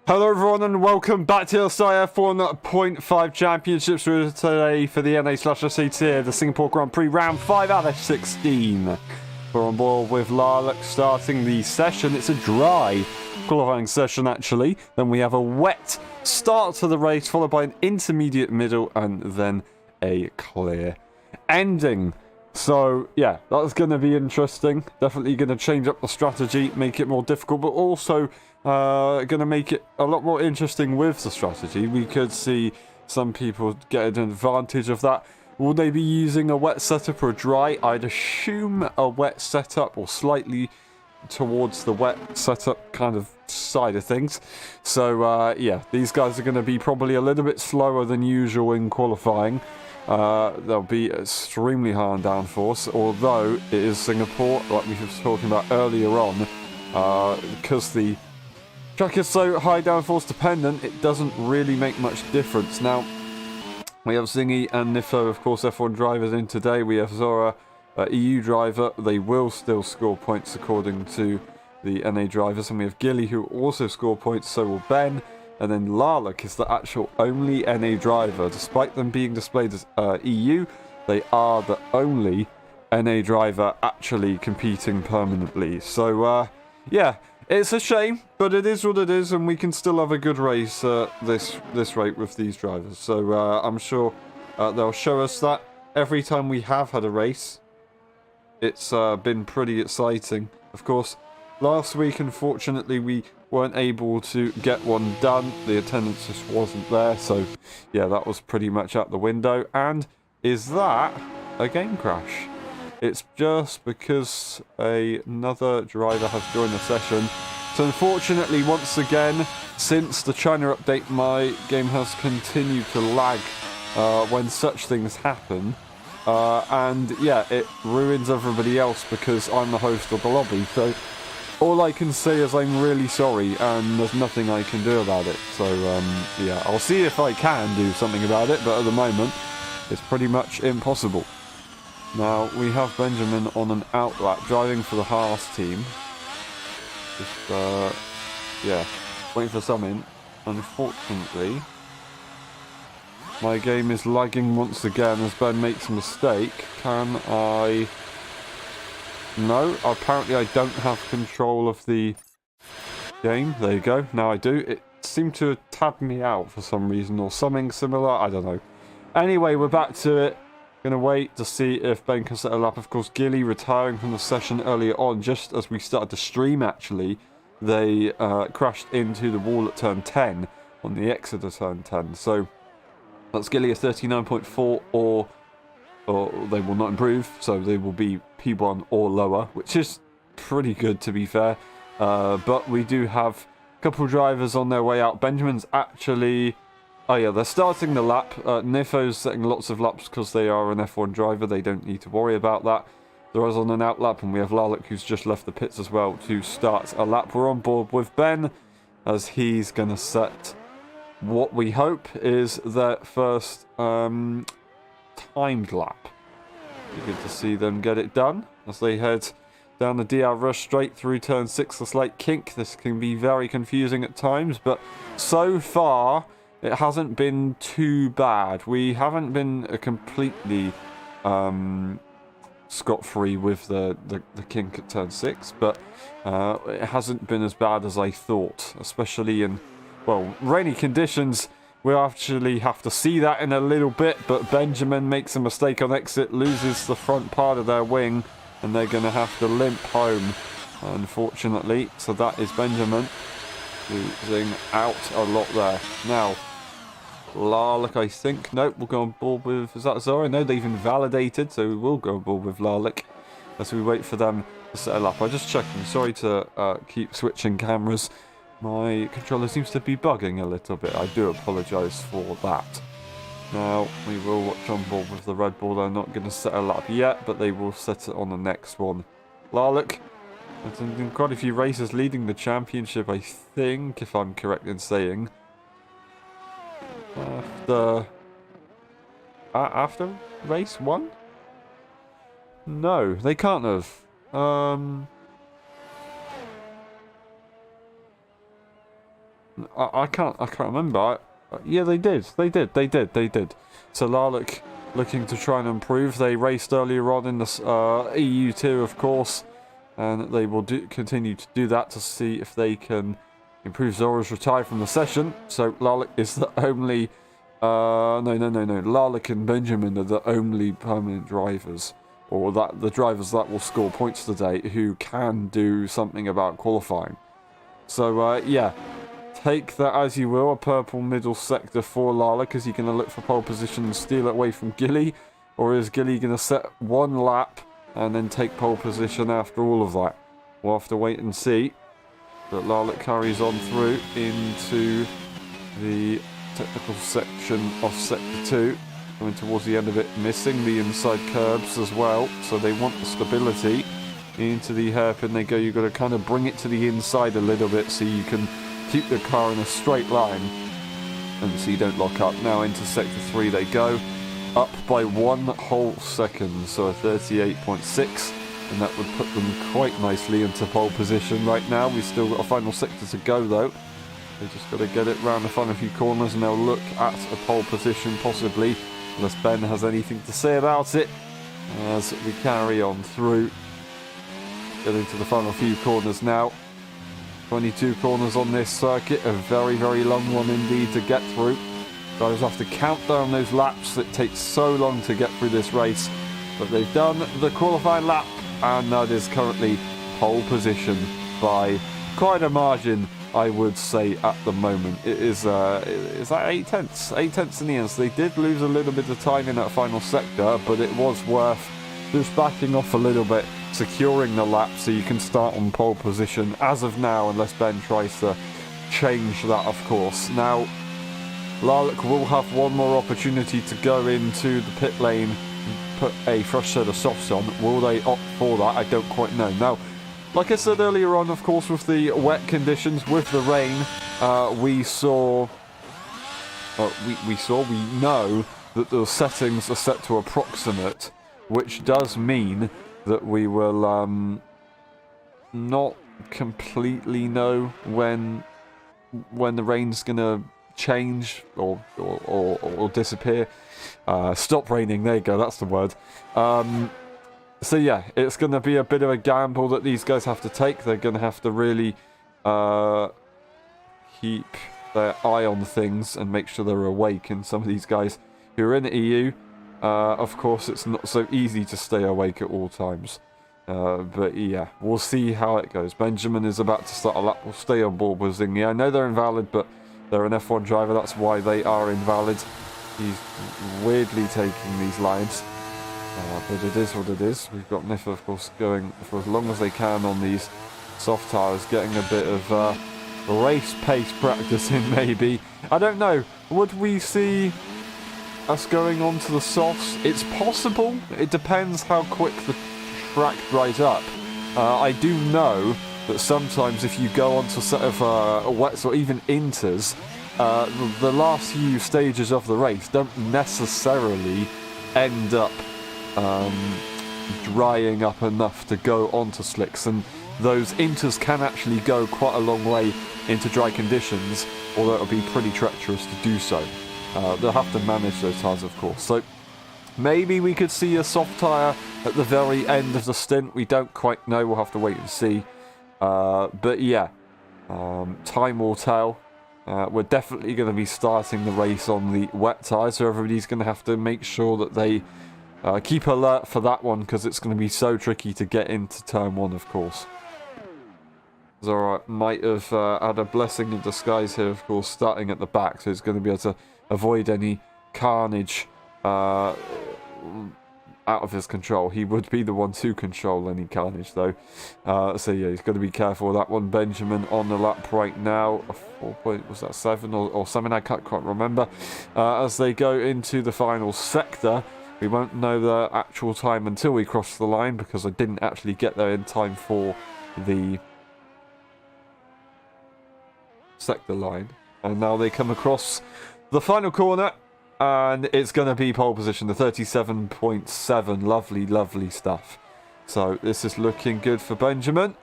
Hello everyone and welcome back to LSI F1.5 Championships today for the NA/SC tier, the Singapore Grand Prix round 5 out of 16. We're on board with Larlock starting the session. It's a dry qualifying session, actually. Then we have a wet start to the race, followed by an intermediate middle, and then a clear ending. So, yeah, that's going to be interesting. Definitely going to change up the strategy, make it more difficult, but also going to make it a lot more interesting with the strategy. We could see some people get an advantage of that. Will they be using a wet setup or a dry? I'd assume a wet setup, or slightly towards the wet setup kind of side of things. So, yeah, these guys are going to be probably a little bit slower than usual in qualifying. They'll be extremely high on downforce, although it is Singapore, like we were talking about earlier on, because the track is so high downforce dependent, it doesn't really make much difference. Now, we have Zingy and Nifo, of course, F1 drivers in today. We have Zora, EU driver. They will still score points according to the NA drivers. And we have Gilly, who also score points, so will Ben. And then Larlock is the actual only NA driver. Despite them being displayed as EU, they are the only NA driver actually competing permanently. So, yeah, it's a shame, but it is what it is, and we can still have a good race this rate with these drivers. So, I'm sure they'll show us that. Every time we have had a race, it's been pretty exciting. Of course, last week, unfortunately, we weren't able to get one done. The attendance just wasn't there, so yeah, that was pretty much out the window. And is that a game crash? It's just because another driver has joined the session. So unfortunately, once again, since the China update, my game has continued to lag when such things happen. And yeah, it ruins everybody else because I'm the host of the lobby. So all I can say is I'm really sorry, and there's nothing I can do about it. So, yeah, I'll see if I can do something about it, but at the moment, it's pretty much impossible. Now, we have Benjamin on an outlap, driving for the Haas team. Just, yeah, waiting for something. Unfortunately, my game is lagging once again as Ben makes a mistake. Can I... No, apparently I don't have control of the game. There you go. Now I do. It seemed to have tabbed me out for some reason or something similar. I don't know. Anyway, we're back to it. Gonna wait to see if Ben can set a lap. Of course, Gilly retiring from the session earlier on, just as we started to stream actually. They crashed into the wall at turn 10 on the exit of turn 10. So that's Gilly at 39.4 or they will not improve, so they will be P1 or lower, which is pretty good to be fair. But we do have a couple of drivers on their way out. Benjamin's actually... Oh yeah, they're starting the lap. Nifo's setting lots of laps because they are an F1 driver. They don't need to worry about that. Zora's on an out lap, and we have Larlock, who's just left the pits as well, to start a lap. We're on board with Ben, as he's going to set what we hope is their first... timed lap. Be good to see them get it done as they head down the DR rush straight through turn 6. A slight kink. This can be very confusing at times, but so far it hasn't been too bad. We haven't been completely scot-free with the kink at turn 6, but it hasn't been as bad as I thought, especially in, well, rainy conditions. We'll actually have to see that in a little bit, but Benjamin makes a mistake on exit, loses the front part of their wing, and they're going to have to limp home, unfortunately. So that is Benjamin losing out a lot there. Now, Larlock, I think. Nope, we'll go on board with... Is that Zora? No, they've invalidated, so we will go on board with Larlock as we wait for them to settle up. I'm just checking. Sorry to keep switching cameras. My controller seems to be bugging a little bit. I do apologise for that. Now, we will watch on board with the Red Bull. They're not going to settle up yet, but they will set it on the next one. Larlock has been quite a few races leading the championship, I think, if I'm correct in saying. After race 1? No, they can't have. I can't remember. Yeah, they did. So Larlock looking to try and improve. They raced earlier on in the EU2, of course, and they will continue to do that to see if they can improve. Zora's retired from the session, so Lalek is the only... no. Lalek and Benjamin are the only permanent drivers, or the drivers that will score points today who can do something about qualifying. So, yeah, take that as you will. A purple middle sector for Lalek. Is he going to look for pole position and steal it away from Gilly? Or is Gilly going to set one lap and then take pole position after all of that? We'll have to wait and see. But Lalek carries on through into the technical section of Sector 2. Coming towards the end of it, missing the inside curbs as well. So they want the stability. Into the hairpin they go. You've got to kind of bring it to the inside a little bit so you can keep the car in a straight line and so you don't lock up. Now into Sector 3 they go. Up by 1 whole second, so a 38.6. And that would put them quite nicely into pole position right now. We've still got a final sector to go though. They just got to get it round the final few corners and they'll look at a pole position possibly, unless Ben has anything to say about it, as we carry on through. Getting to the final few corners now. 22 corners on this circuit, a very, very long one indeed to get through. Drivers have to count down those laps. It takes so long to get through this race, but they've done the qualifying lap, and that is currently pole position by quite a margin, I would say, at the moment. It is that 8 tenths? 8 tenths in the end. So they did lose a little bit of time in that final sector, but it was worth just backing off a little bit, securing the lap so you can start on pole position as of now, unless Ben tries to change that, of course. Now, Lalek will have one more opportunity to go into the pit lane and put a fresh set of softs on. Will they opt for that? I don't quite know. Now, like I said earlier on, of course, with the wet conditions, with the rain, we know that the settings are set to approximate, which does mean that we will not completely know when the rain's gonna change or disappear. Stop raining, there you go, that's the word. So yeah, it's going to be a bit of a gamble that these guys have to take. They're going to have to really keep their eye on things and make sure they're awake. And some of these guys who are in the EU, of course, it's not so easy to stay awake at all times. But yeah, we'll see how it goes. Benjamin is about to start a lap. We'll stay on board with Zingy. I know they're invalid, but they're an F1 driver. That's why they are invalid. He's weirdly taking these lines. But it is what it is. We've got Niffa, of course, going for as long as they can on these soft tyres, getting a bit of race pace practice in, maybe. I don't know. Would we see us going on to the softs? It's possible. It depends how quick the track dries up. I do know that sometimes if you go onto a set of wets or even inters, the last few stages of the race don't necessarily end up drying up enough to go onto slicks, and those inters can actually go quite a long way into dry conditions, although it'll be pretty treacherous to do so. They'll have to manage those tyres, of course. So maybe we could see a soft tyre at the very end of the stint. We don't quite know. We'll have to wait and see. But yeah, time will tell. We're definitely going to be starting the race on the wet tyres, so everybody's going to have to make sure that they keep alert for that one, because it's going to be so tricky to get into turn 1, of course. Zora might have had a blessing in disguise here, of course, starting at the back, so he's going to be able to avoid any carnage out of his control. He would be the one to control any carnage, though. So yeah, he's got to be careful of that one. Benjamin on the lap right now. A 4 point, was that 7 or something? I can't quite remember. As they go into the final sector, we won't know the actual time until we cross the line, because I didn't actually get there in time for the sector line. And now they come across the final corner, and it's going to be pole position, the 37.7. Lovely, lovely stuff. So this is looking good for Benjamin.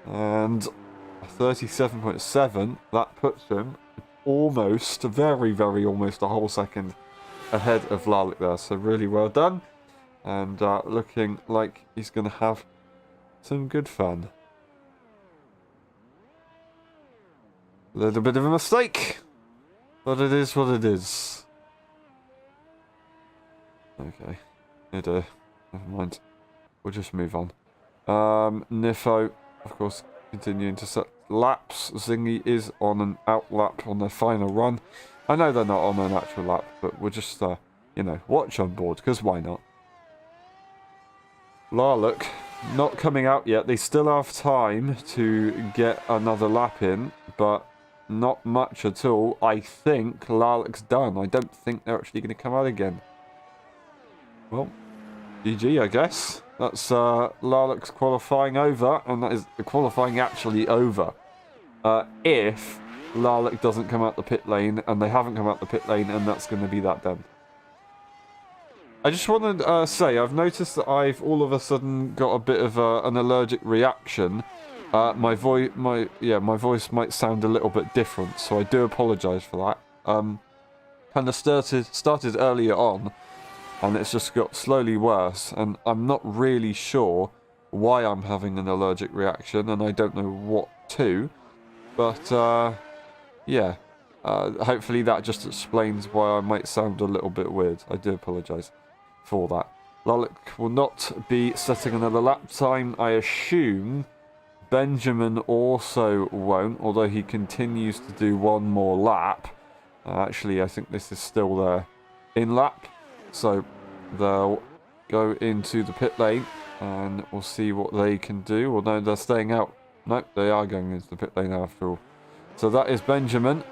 And 37.7, that puts him almost, very, very almost a whole second ahead of Lalek there. So really well done. And looking like he's going to have some good fun. A little bit of a mistake, but it is what it is. Okay. Never mind. We'll just move on. Nifo, of course, continuing to set laps. Zingy is on an out lap on their final run. I know they're not on an actual lap, but we'll just, you know, watch on board, because why not? Lalek, not coming out yet. They still have time to get another lap in, but not much at all. I think Lalek's done. I don't think they're actually going to come out again. Well, GG, I guess. That's Lalek's qualifying over, and that is the qualifying actually over. If Lalek doesn't come out the pit lane, and they haven't come out the pit lane, and that's going to be that then. I just want to say, I've noticed that I've all of a sudden got a bit of an allergic reaction. My voice might sound a little bit different, so I do apologise for that. Kind of started earlier on, and it's just got slowly worse, and I'm not really sure why I'm having an allergic reaction, and I don't know what to, but yeah, hopefully that just explains why I might sound a little bit weird. I do apologise for that. Lalek will not be setting another lap time. I assume Benjamin also won't, although he continues to do one more lap. Actually, I think this is still their in lap, so they'll go into the pit lane and we'll see what they can do. Although they're staying out. No, they are going into the pit lane after all. So that is Benjamin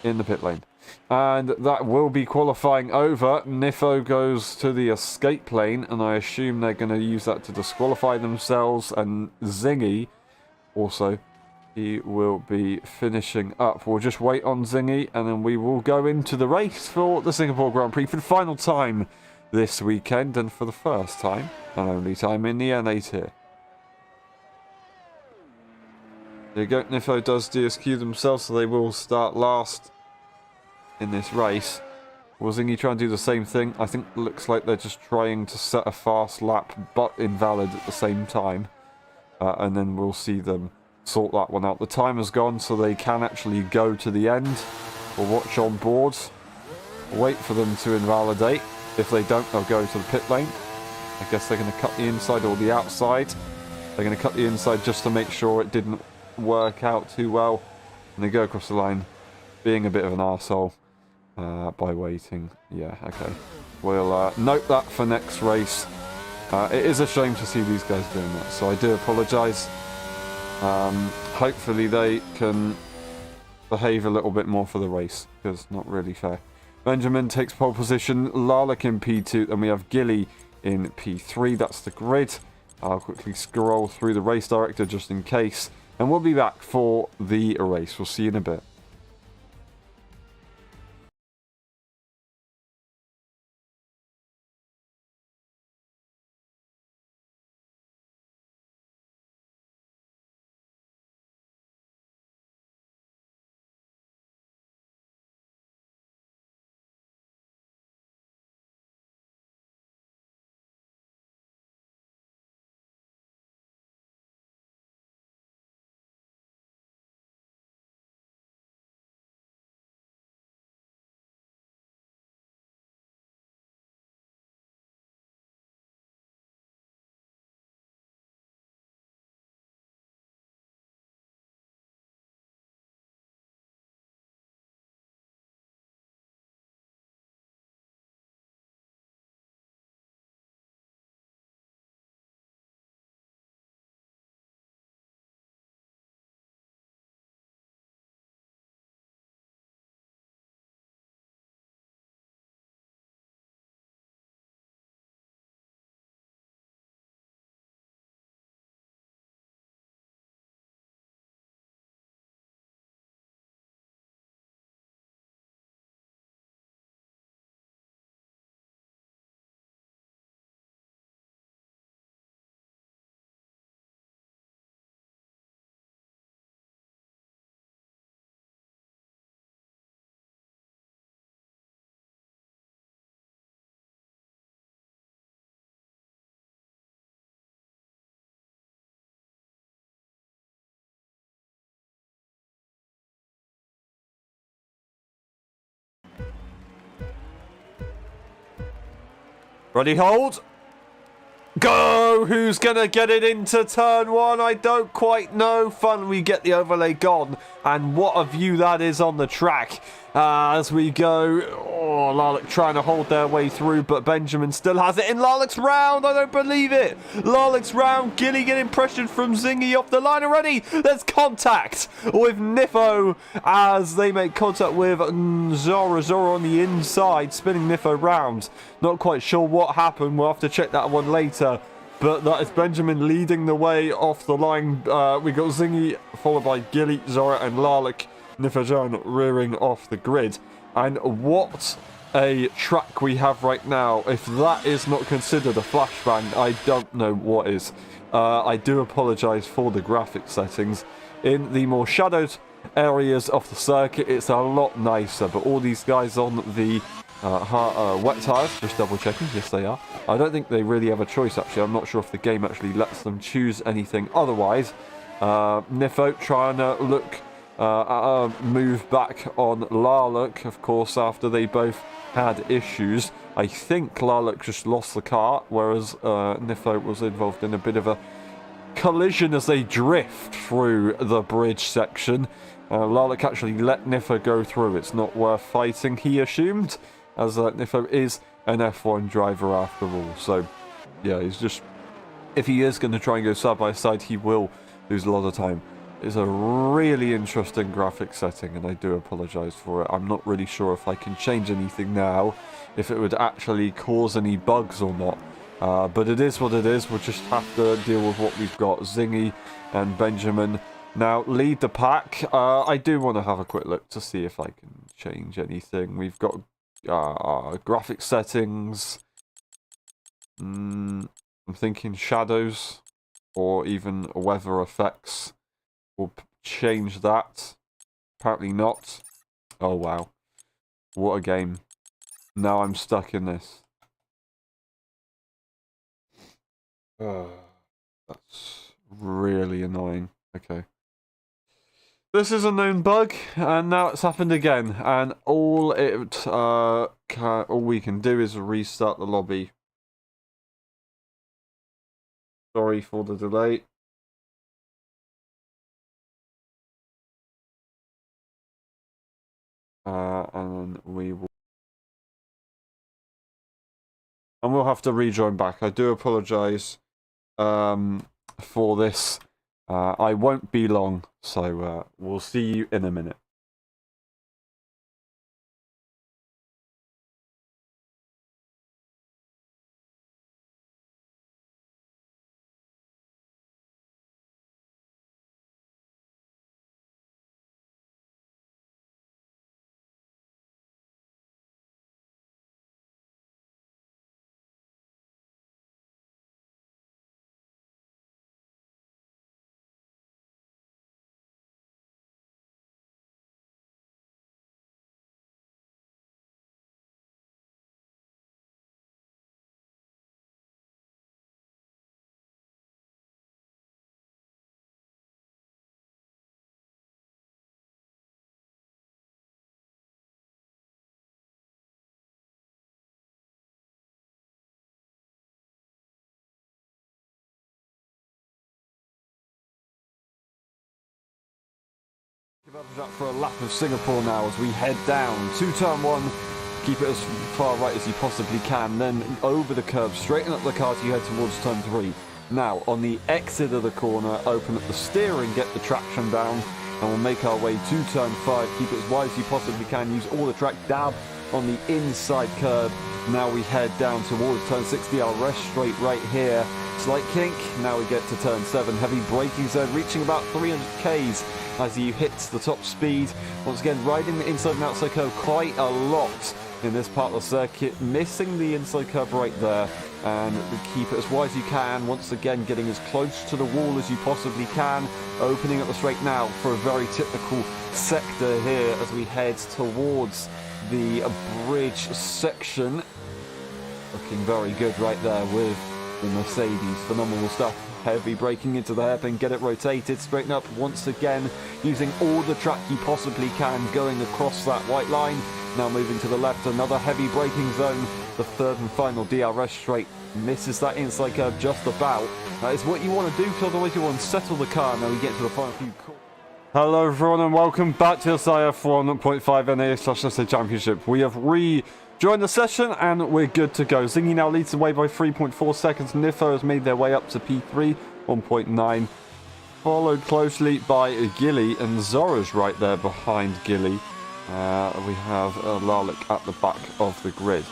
in the pit lane. And that will be qualifying over. Nifo goes to the escape lane, and I assume they're going to use that to disqualify themselves. And Zingy, also, he will be finishing up. We'll just wait on Zingy, and then we will go into the race for the Singapore Grand Prix for the final time this weekend, and for the first time, and only time, in the N8 here. There you go. Nifo does DSQ themselves, so they will start last in this race. Will Zingy try and do the same thing? I think it looks like they're just trying to set a fast lap, but invalid at the same time. And then we'll see them sort that one out. The time has gone, so they can actually go to the end. We'll watch on board. Wait for them to invalidate. If they don't, they'll go to the pit lane. I guess they're going to cut the inside or the outside. They're going to cut the inside just to make sure it didn't work out too well. And they go across the line, being a bit of an arsehole. By waiting. Yeah, okay. We'll note that for next race. It is a shame to see these guys doing that, so I do apologise. Hopefully they can behave a little bit more for the race, because not really fair. Benjamin takes pole position, Lalek in P2, and we have Gilly in P3. That's the grid. I'll quickly scroll through the race director just in case, and we'll be back for the race. We'll see you in a bit. Ready, hold. Go! Who's going to get it into turn one? I don't quite know. Fun, we get the overlay gone. And what a view that is on the track. As we go. Oh, Lalek trying to hold their way through, but Benjamin still has it in Lalek's round. I don't believe it. Lalek's round. Gilly getting pressured from Zingy off the line already. There's contact with Nifo as they make contact with Zora on the inside, spinning Nifo round. Not quite sure what happened. We'll have to check that one later. But that is Benjamin leading the way off the line. We got Zingy followed by Gilly, Zora and Lalek. Nifajan rearing off the grid. And what a track we have right now. If that is not considered a flashbang, I don't know what is. I do apologise for the graphic settings. In the more shadowed areas of the circuit, it's a lot nicer. But all these guys on the wet tyres, just double checking, yes they are. I don't think they really have a choice actually. I'm not sure if the game actually lets them choose anything otherwise. Nifo trying to look move back on Lalek, of course, after they both had issues. I think Lalek just lost the car, whereas Nifo was involved in a bit of a collision as they drift through the bridge section. Lalek actually let Nifo go through. It's not worth fighting, he assumed, as Nifo is an F1 driver after all. So, yeah, he's just... if he is going to try and go side by side, he will lose a lot of time. It's a really interesting graphic setting, and I do apologise for it. I'm not really sure if I can change anything now, if it would actually cause any bugs or not. But it is what it is. We'll just have to deal with what we've got. Zingy and Benjamin now lead the pack. I do want to have a quick look to see if I can change anything. We've got graphic settings. I'm thinking shadows or even weather effects. We'll change that. Apparently not. Oh, wow. What a game. Now I'm stuck in this. That's really annoying. Okay. This is a known bug, and now it's happened again. And all we can do is restart the lobby. Sorry for the delay. And we'll have to rejoin back. I do apologise for this. I won't be long, so we'll see you in a minute. Up for a lap of Singapore now as we head down to turn one. Keep it as far right as you possibly can, then over the curb, straighten up the car as you head towards turn three. Now, on the exit of the corner, open up the steering, get the traction down, and we'll make our way to turn five. Keep it as wide as you possibly can, use all the track, dab on the inside curb. Now we head down towards turn 60, I'll rest straight right here. Slight kink, now we get to turn 7, heavy braking zone, reaching about 300 k's as you hit the top speed. Once again, riding the inside and outside curve quite a lot in this part of the circuit, missing the inside curve right there, and keep it as wide as you can. Once again, getting as close to the wall as you possibly can, opening up the straight now for a very typical sector here as we head towards the bridge section. Looking very good right there with the Mercedes. Phenomenal stuff. Heavy braking into the hairpin, get it rotated, straighten up once again, using all the track you possibly can, going across that white line, Now moving to the left, another heavy braking zone. The third and final DRS straight misses that inside curve just about. That is what you want to do, because otherwise you want to settle the car. Now we get to the final few corners. Hello everyone and welcome back to LSI F1.5 NA/LSI Championship. We have rejoined the session and we're good to go. Zingy now leads the way by 3.4 seconds. Nifo has made their way up to P3, 1.9. Followed closely by Gilly, and Zora's right there behind Gilly. We have Lalik at the back of the grid.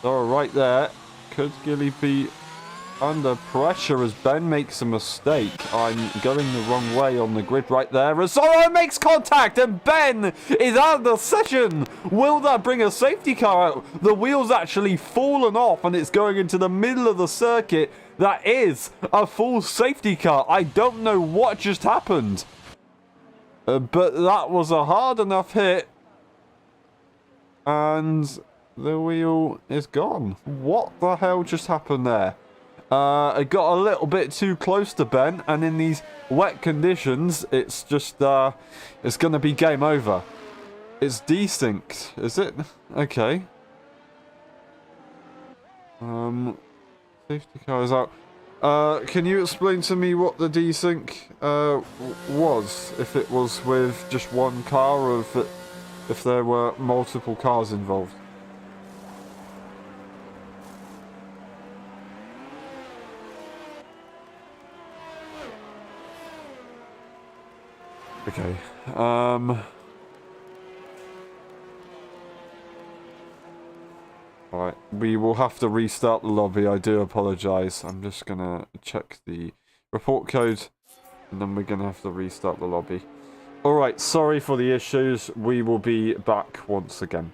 Zora right there. Could Gilly be under pressure as Ben makes a mistake? I'm going the wrong way on the grid right there as Zora makes contact and Ben is out of the session. Will that bring a safety car out? The wheel's actually fallen off and it's going into the middle of the circuit. That is a full safety car. I don't know what just happened, but that was a hard enough hit and the wheel is gone. What the hell just happened there? I got a little bit too close to Ben, and in these wet conditions, it's just, it's going to be game over. It's desynced, is it? Okay. Safety car is out. Can you explain to me what the desync, was? If it was with just one car, or if there were multiple cars involved? Okay, alright, we will have to restart the lobby, I do apologise. I'm just gonna check the report code, and then we're gonna have to restart the lobby. Alright, sorry for the issues, we will be back once again.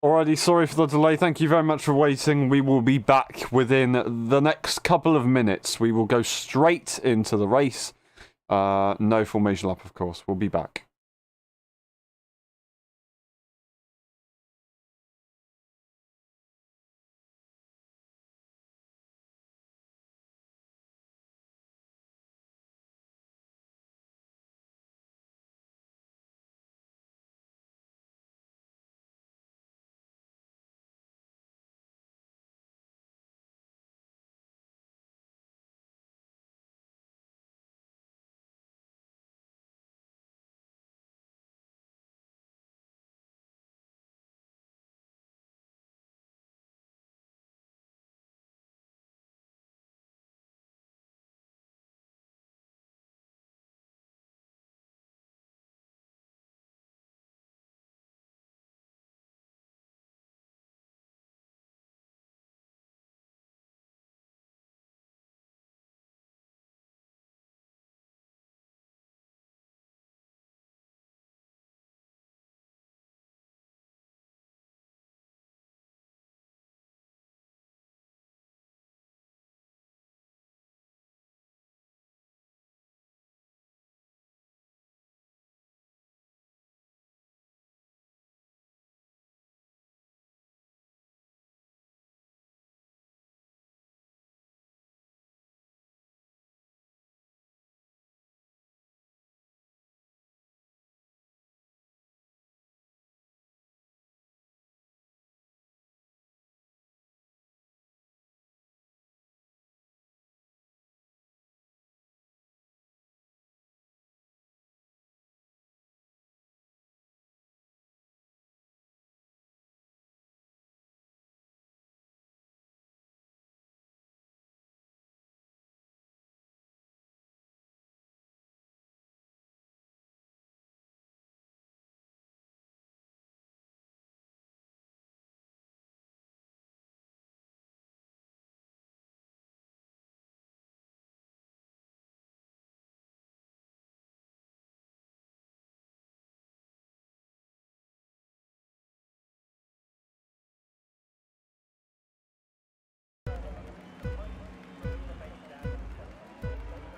Alrighty, sorry for the delay. Thank you very much for waiting. We will be back within the next couple of minutes. We will go straight into the race. No formation lap, of course. We'll be back.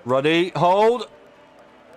Ready, hold,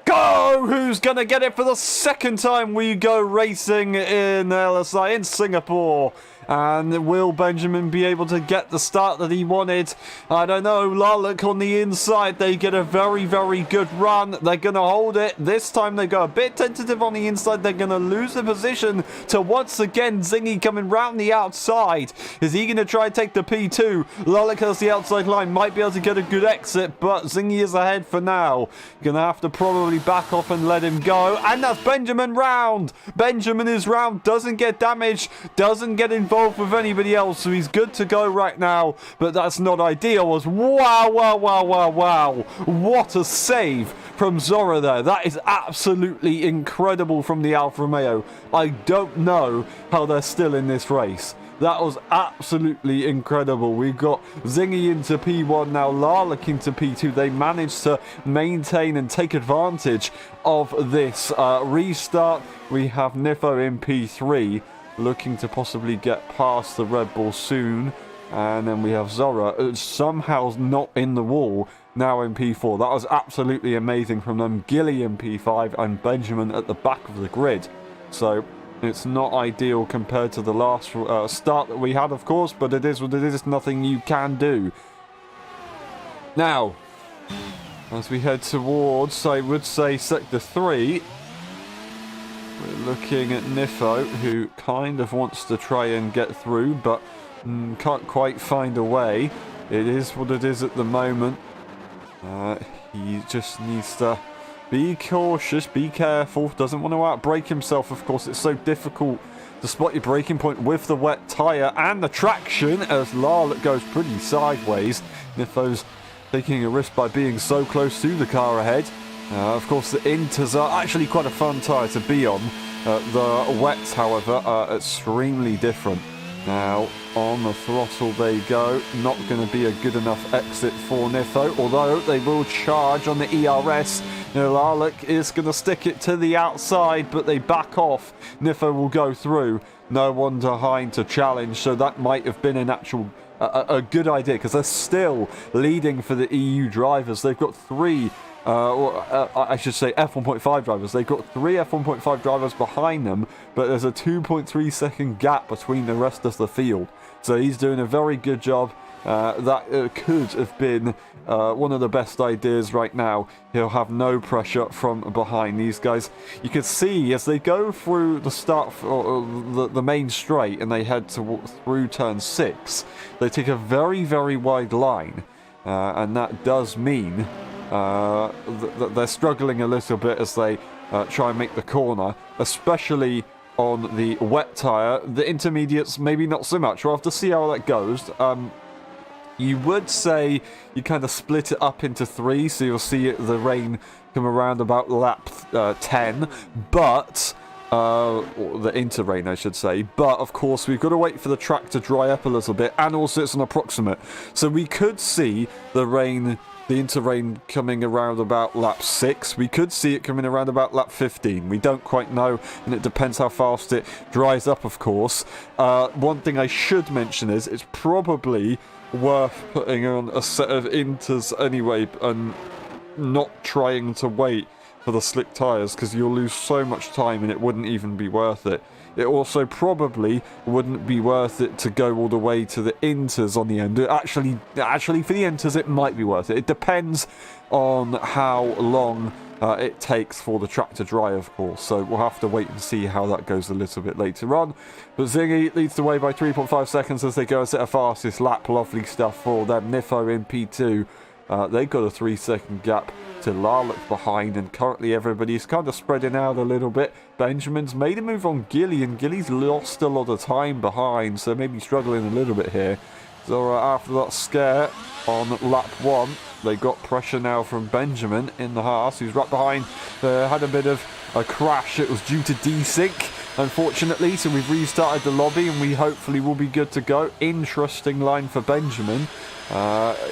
go! Who's gonna get it for the second time we go racing in LSI in Singapore? And will Benjamin be able to get the start that he wanted? I don't know. Laluk on the inside. They get a very, very good run. They're going to hold it. This time they go a bit tentative on the inside. They're going to lose the position to once again Zingy coming round the outside. Is he going to try and take the P2? Laluk has the outside line. Might be able to get a good exit, but Zingy is ahead for now. Going to have to probably back off and let him go. And that's Benjamin round. Benjamin is round. Doesn't get damaged. Doesn't get involved with anybody else, so he's good to go right now, but that's not ideal. Wow, what a save from Zora there. That is absolutely incredible from the Alfa Romeo. I don't know how they're still in this race. That was absolutely incredible. We've got Zingy into P1 now, Laluk into P2. They managed to maintain and take advantage of this restart. We have Nifo in P3. Looking to possibly get past the Red Bull soon. And then we have Zora somehow not in the wall, now in P4. That was absolutely amazing from them. Gilly in P5 and Benjamin at the back of the grid. So it's not ideal compared to the last start that we had, of course, but it is what it is. Nothing you can do. Now, as we head towards, I would say, Sector 3... we're looking at Nifo, who kind of wants to try and get through, but can't quite find a way. It is what it is at the moment. He just needs to be cautious, be careful. Doesn't want to outbrake himself, of course. It's so difficult to spot your braking point with the wet tyre and the traction as Laluk goes pretty sideways. Nifo's taking a risk by being so close to the car ahead. Of course, the Inters are actually quite a fun tyre to be on. The wets, however, are extremely different. Now, on the throttle they go. Not going to be a good enough exit for Nifo, although they will charge on the ERS. Larlick is going to stick it to the outside, but they back off. Nifo will go through. No one behind to challenge, so that might have been an actual a good idea, because they're still leading for the EU drivers. They've got three, I should say F1.5 drivers. They've got three F1.5 drivers behind them, but there's a 2.3 second gap between the rest of the field. So he's doing a very good job. That could have been one of the best ideas right now. He'll have no pressure from behind these guys. You can see as they go through the start, the main straight, and they head through turn 6, they take a very, very wide line. And that does mean that they're struggling a little bit as they try and make the corner, especially on the wet tyre. The intermediates, maybe not so much. We'll have to see how that goes. You would say you kind of split it up into 3, so you'll see the rain come around about lap 10, but or the inter-rain, I should say. But, of course, we've got to wait for the track to dry up a little bit, and also it's an approximate. So we could see the rain, the inter-rain coming around about lap 6. We could see it coming around about lap 15. We don't quite know, and it depends how fast it dries up, of course. One thing I should mention is it's probably worth putting on a set of inters anyway and not trying to wait for the slick tyres, because you'll lose so much time and it wouldn't even be worth it. It also probably wouldn't be worth it to go all the way to the inters on the end. Actually for the inters it might be worth it. It depends on how long it takes for the track to dry, of course. So we'll have to wait and see how that goes a little bit later on. But Zingy leads the way by 3.5 seconds as they go and set a fastest lap. Lovely stuff for them. Nifo in P2. They've got a 3-second gap to Larlick behind, and currently everybody's kind of spreading out a little bit. Benjamin's made a move on Gilly, and Gilly's lost a lot of time behind, so maybe struggling a little bit here. So after that scare on lap 1, they got pressure now from Benjamin in the Haas, who's right behind. Had a bit of a crash. It was due to desync, unfortunately, so we've restarted the lobby, and we hopefully will be good to go. Interesting line for Benjamin.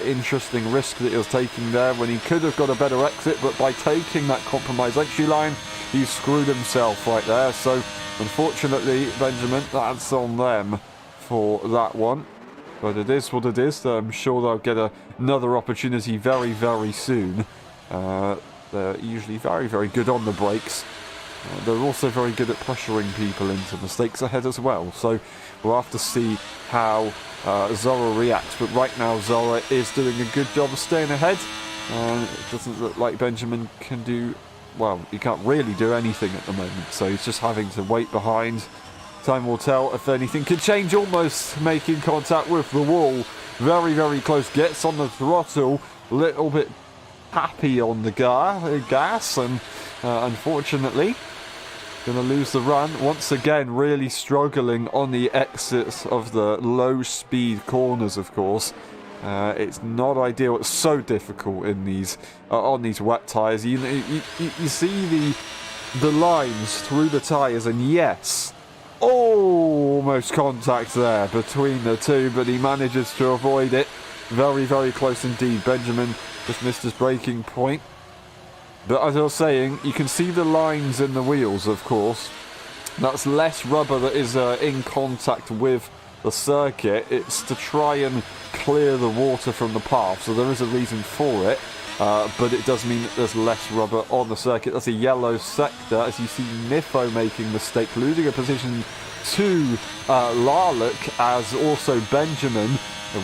Interesting risk that he was taking there when he could have got a better exit, but by taking that compromise entry line, he screwed himself right there. So, unfortunately, Benjamin, that's on them for that one. But it is what it is. I'm sure they'll get another opportunity very, very soon. They're usually very, very good on the brakes. They're also very good at pressuring people into mistakes ahead as well. So we'll have to see how Zora reacts. But right now, Zora is doing a good job of staying ahead. It doesn't look like Benjamin can do... Well, he can't really do anything at the moment. So he's just having to wait behind. Time will tell if anything could change. Almost making contact with the wall. Very, very close. Gets on the throttle. Little bit happy on the gas. And unfortunately, going to lose the run. Once again, really struggling on the exits of the low-speed corners, of course. It's not ideal. It's so difficult in these on these wet tyres. You see the lines through the tyres, and yes, almost contact there between the two, but he manages to avoid it. Very, very close indeed. Benjamin just missed his braking point. But as I was saying, you can see the lines in the wheels, of course. That's less rubber that is in contact with the circuit. It's to try and clear the water from the path, so there is a reason for it. But it does mean that there's less rubber on the circuit. That's a yellow sector, as you see Nifo making a mistake, losing a position to Larlick, as also Benjamin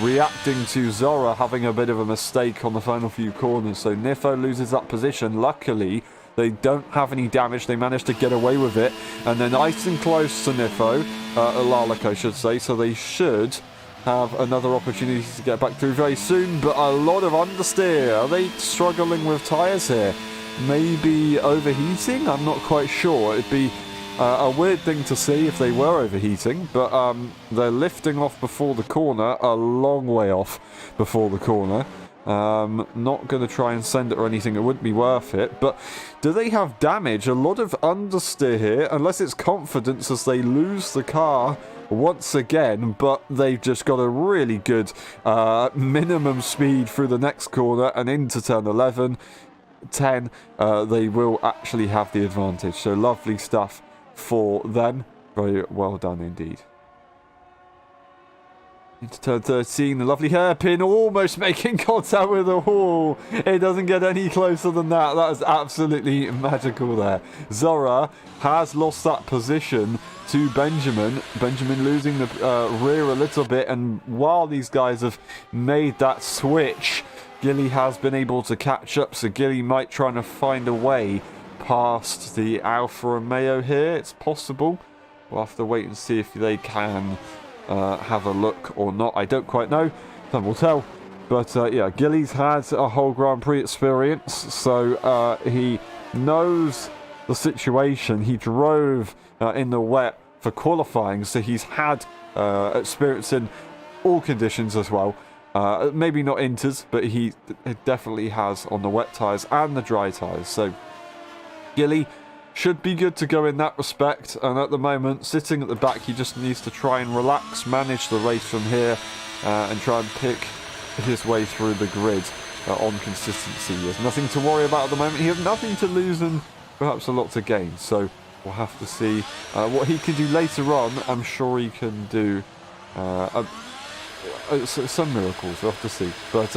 reacting to Zora having a bit of a mistake on the final few corners. So Nifo loses that position. Luckily, they don't have any damage. They managed to get away with it. And they're nice and close to Nifo, Larlick I should say, so they should have another opportunity to get back through very soon. But a lot of understeer. Are they struggling with tyres here? Maybe overheating? I'm not quite sure. It'd be a weird thing to see if they were overheating, but they're lifting off before the corner, a long way off before the corner. Not going to try and send it or anything, it wouldn't be worth it. But do they have damage? A lot of understeer here, unless it's confidence as they lose the car once again, but they've just got a really good minimum speed through the next corner and into turn 11. 10, they will actually have the advantage. So lovely stuff for them. Very well done indeed. Into turn 13, the lovely hairpin almost making contact with the wall. It doesn't get any closer than that. That is absolutely magical there. Zora has lost that position to Benjamin. Benjamin losing the rear a little bit, and while these guys have made that switch, Gilly has been able to catch up, so Gilly might try to find a way past the Alfa Romeo here. It's possible. We'll have to wait and see if they can have a look or not. I don't quite know. Time will tell. But yeah, Gilly's had a whole Grand Prix experience, so he knows the situation. He drove in the wet for qualifying, so he's had experience in all conditions as well. Maybe not inters, but he definitely has on the wet tyres and the dry tyres. So Gilly should be good to go in that respect, and at the moment, sitting at the back, he just needs to try and relax, manage the race from here, and try and pick his way through the grid on consistency. He has nothing to worry about at the moment. He has nothing to lose and perhaps a lot to gain, so we'll have to see what he can do later on. I'm sure he can do some miracles. We'll have to see. But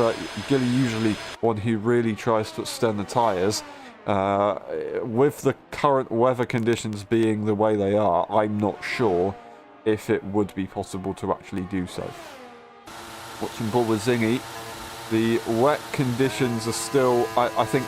Gilly usually one who really tries to extend the tyres. With the current weather conditions being the way they are, I'm not sure if it would be possible to actually do so. Watching ball with Zingy, the wet conditions are still, I think,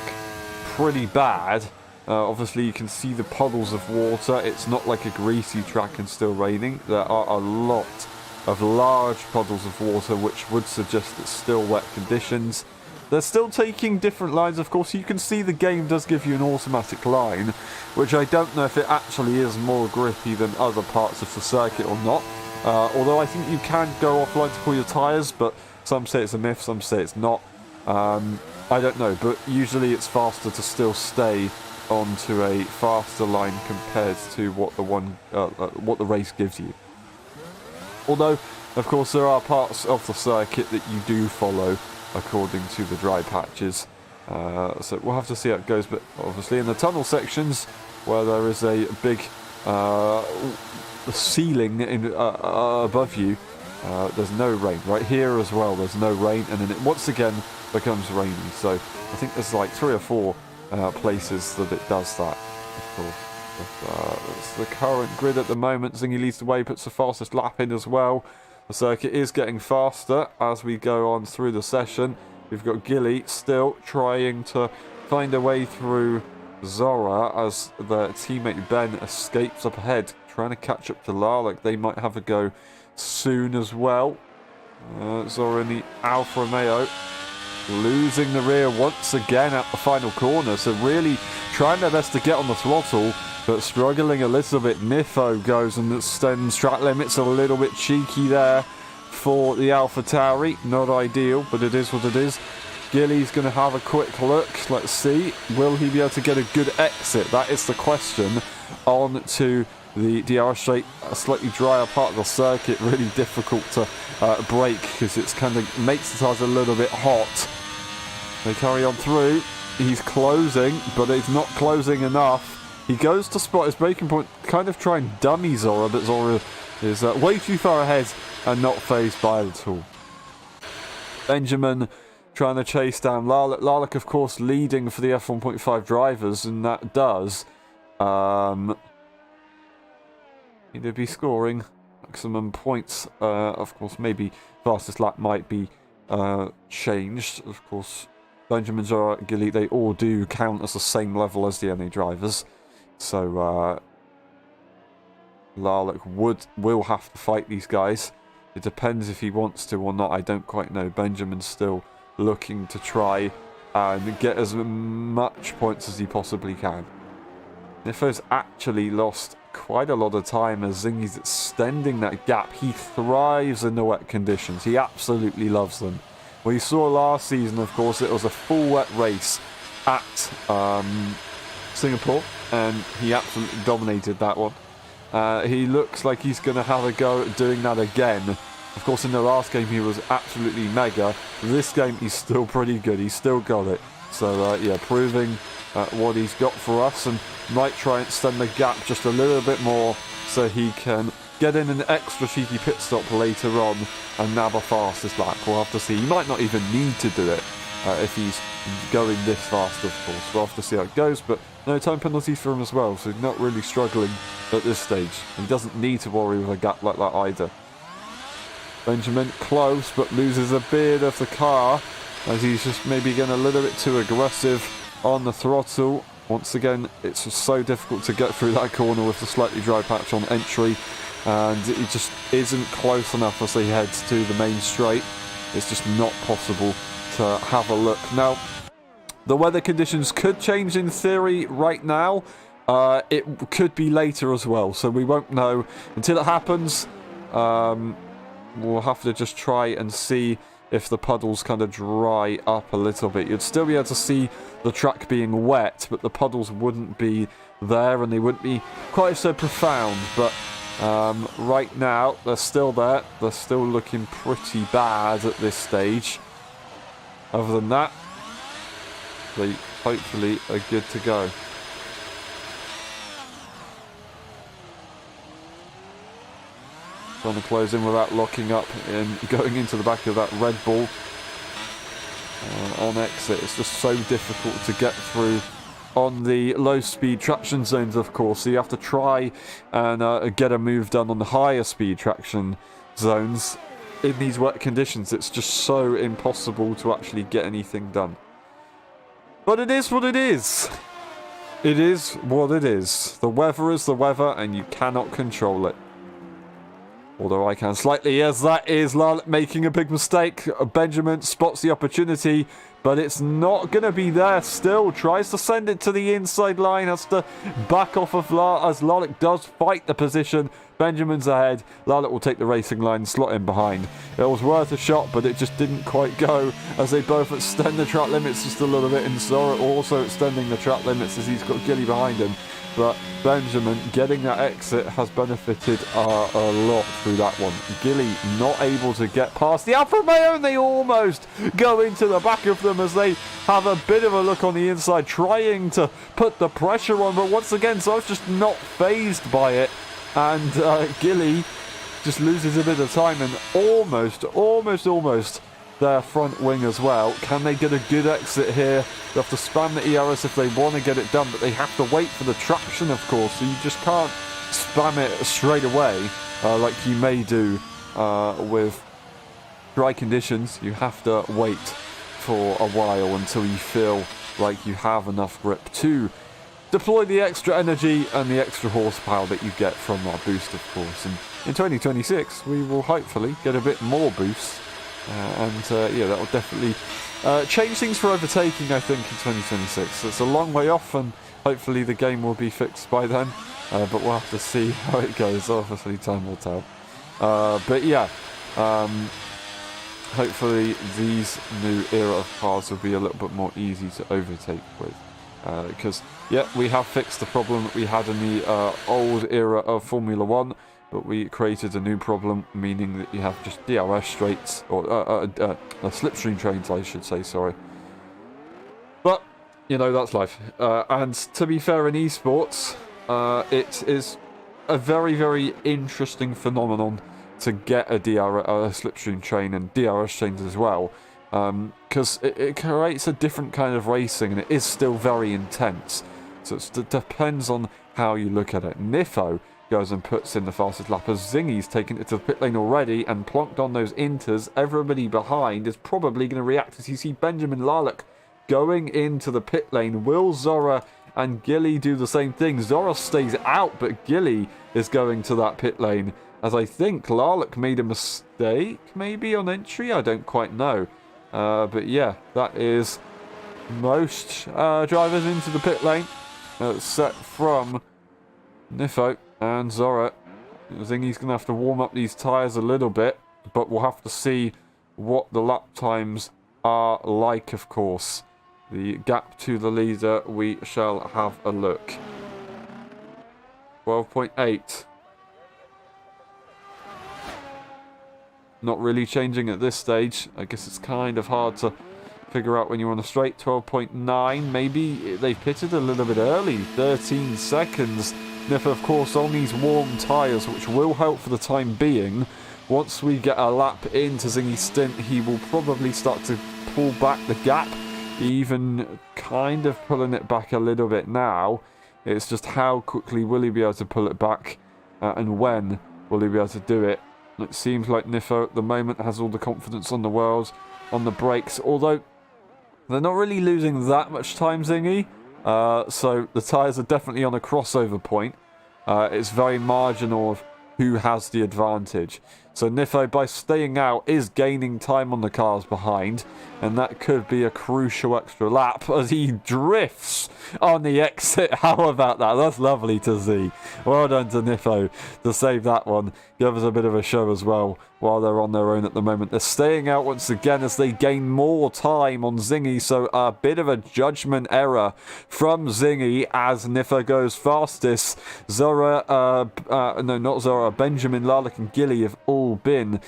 pretty bad. Obviously, you can see the puddles of water. It's not like a greasy track and still raining. There are a lot of large puddles of water, which would suggest it's still wet conditions. They're still taking different lines, of course. You can see the game does give you an automatic line, which I don't know if it actually is more grippy than other parts of the circuit or not. Although I think you can go offline to pull your tyres, but some say it's a myth, some say it's not. I don't know, but usually it's faster to still stay onto a faster line compared to what the race gives you. Although, of course, there are parts of the circuit that you do follow according to the dry patches, so we'll have to see how it goes. But obviously in the tunnel sections where there is a big ceiling above you, there's no rain. Right here as well, there's no rain, and then it once again becomes rainy. So I think there's like 3 or 4 places that it does that, of course. It's the current grid at the moment. Zingy leads the way, puts the fastest lap in as well. The circuit is getting faster as we go on through the session. We've got Gilly still trying to find a way through Zora as their teammate Ben escapes up ahead, trying to catch up to Larlick. They might have a go soon as well. Zora in the Alfa Romeo, losing the rear once again at the final corner, so really trying their best to get on the throttle, but struggling a little bit. Nifo goes and extends track limits a little bit cheeky there for the Alpha Tauri. Not ideal, but it is what it is. Gilly's going to have a quick look. Let's see. Will he be able to get a good exit? That is the question. On to the DR straight, a slightly drier part of the circuit. Really difficult to brake because it's kind of makes the tires a little bit hot. They carry on through. He's closing, but he's not closing enough. He goes to spot his braking point, kind of try and dummy Zora, but Zora is way too far ahead and not phased by it at all. Benjamin trying to chase down Larlick. Larlick, of course, leading for the F1.5 drivers, and that does need to be scoring maximum points. Of course, maybe fastest lap might be changed. Of course, Benjamin, Zora, Gilly, they all do count as the same level as the NA drivers. So Larlick will have to fight these guys. It depends if he wants to or not. I don't quite know. Benjamin's still looking to try and get as much points as he possibly can. Nifo's actually lost quite a lot of time as Zingy's extending that gap. He thrives in the wet conditions. He absolutely loves them. We saw last season, of course, it was a full wet race at Singapore, and he absolutely dominated that one. He looks like he's going to have a go at doing that again. Of course, in the last game he was absolutely mega. This game he's still pretty good. He's still got it. So, yeah, proving what he's got for us, and might try and extend the gap just a little bit more so he can get in an extra cheeky pit stop later on and nab a fastest lap. We'll have to see. He might not even need to do it if he's going this fast, of course. We'll have to see how it goes, but no time penalties for him as well, so he's not really struggling at this stage. He doesn't need to worry with a gap like that either. Benjamin close, but loses a bit of the car as he's just maybe getting a little bit too aggressive on the throttle. Once again, it's just so difficult to get through that corner with the slightly dry patch on entry, and it just isn't close enough as he heads to the main straight. It's just not possible to have a look. Now, the weather conditions could change in theory right now. It could be later as well, so we won't know until it happens. We'll have to just try and see if the puddles kind of dry up a little bit. You'd still be able to see the track being wet, but the puddles wouldn't be there, and they wouldn't be quite so profound. But right now, they're still there. They're still looking pretty bad at this stage. Other than that, they hopefully are good to go. Trying to close in without locking up and going into the back of that Red Bull on exit. It's just so difficult to get through on the low speed traction zones, of course, so you have to try and get a move done on the higher speed traction zones. In these wet conditions, it's just so impossible to actually get anything done. But it is what it is. It is what it is. The weather is the weather, and you cannot control it. Although I can slightly. Yes, that is Lalek making a big mistake. Benjamin spots the opportunity, but it's not going to be there still. Tries to send it to the inside line. Has to back off of as Lalek does fight the position. Benjamin's ahead. Lalek will take the racing line, slot in behind. It was worth a shot, but it just didn't quite go as they both extend the track limits just a little bit. And Zora also extending the track limits as he's got Gilly behind him. But Benjamin getting that exit has benefited a lot through that one. Gilly not able to get past the Alfa Romeo, and they almost go into the back of them as they have a bit of a look on the inside, trying to put the pressure on. But once again, so it's just not phased by it. And Gilly just loses a bit of time and almost their front wing as well. Can they get a good exit here? They have to spam the ERS if they want to get it done, but they have to wait for the traction, of course, so you just can't spam it straight away like you may do with dry conditions. You have to wait for a while until you feel like you have enough grip to deploy the extra energy and the extra horsepower that you get from that boost, of course. And in 2026, we will hopefully get a bit more boost. Yeah, that will definitely change things for overtaking, I think, in 2026. It's a long way off, and hopefully the game will be fixed by then. But we'll have to see how it goes. Obviously, time will tell. But yeah, hopefully these new era of cars will be a little bit more easy to overtake with. Because, yeah, we have fixed the problem that we had in the old era of Formula 1. But we created a new problem, meaning that you have just DRS straights, or slipstream trains, I should say, sorry. But, you know, that's life. And to be fair, in esports, it is a very, very interesting phenomenon to get a slipstream train and DRS trains as well. Because it creates a different kind of racing, and it is still very intense. So it depends on how you look at it. Nifo goes and puts in the fastest lap as Zingy's taken it to the pit lane already and plonked on those inters. Everybody behind is probably going to react as you see Benjamin Lalek going into the pit lane. Will Zora and Gilly do the same thing? Zora stays out, but Gilly is going to that pit lane as I think Lalek made a mistake maybe on entry. I don't quite know. But yeah, that is most drivers into the pit lane set from Nifo and Zora. I think he's going to have to warm up these tyres a little bit, but we'll have to see what the lap times are like, of course. The gap to the leader, we shall have a look. 12.8. Not really changing at this stage. I guess it's kind of hard to figure out when you're on a straight. 12.9. Maybe they've pitted a little bit early. 13 seconds. Nifo, of course, on these warm tyres, which will help for the time being. Once we get a lap into Zingy's stint, he will probably start to pull back the gap, even kind of pulling it back a little bit now. It's just how quickly will he be able to pull it back, and when will he be able to do it. It seems like Nifo at the moment has all the confidence on the world on the brakes, although they're not really losing that much time, Zingy. So the tyres are definitely on a crossover point. It's very marginal of who has the advantage. So Nifo, by staying out, is gaining time on the cars behind, and that could be a crucial extra lap as he drifts on the exit. How about that? That's lovely to see. Well done to Nifo to save that one. Give us a bit of a show as well while they're on their own at the moment. They're staying out once again as they gain more time on Zingy, so a bit of a judgment error from Zingy as Nifo goes fastest. Benjamin, Lalek and Gilly have all been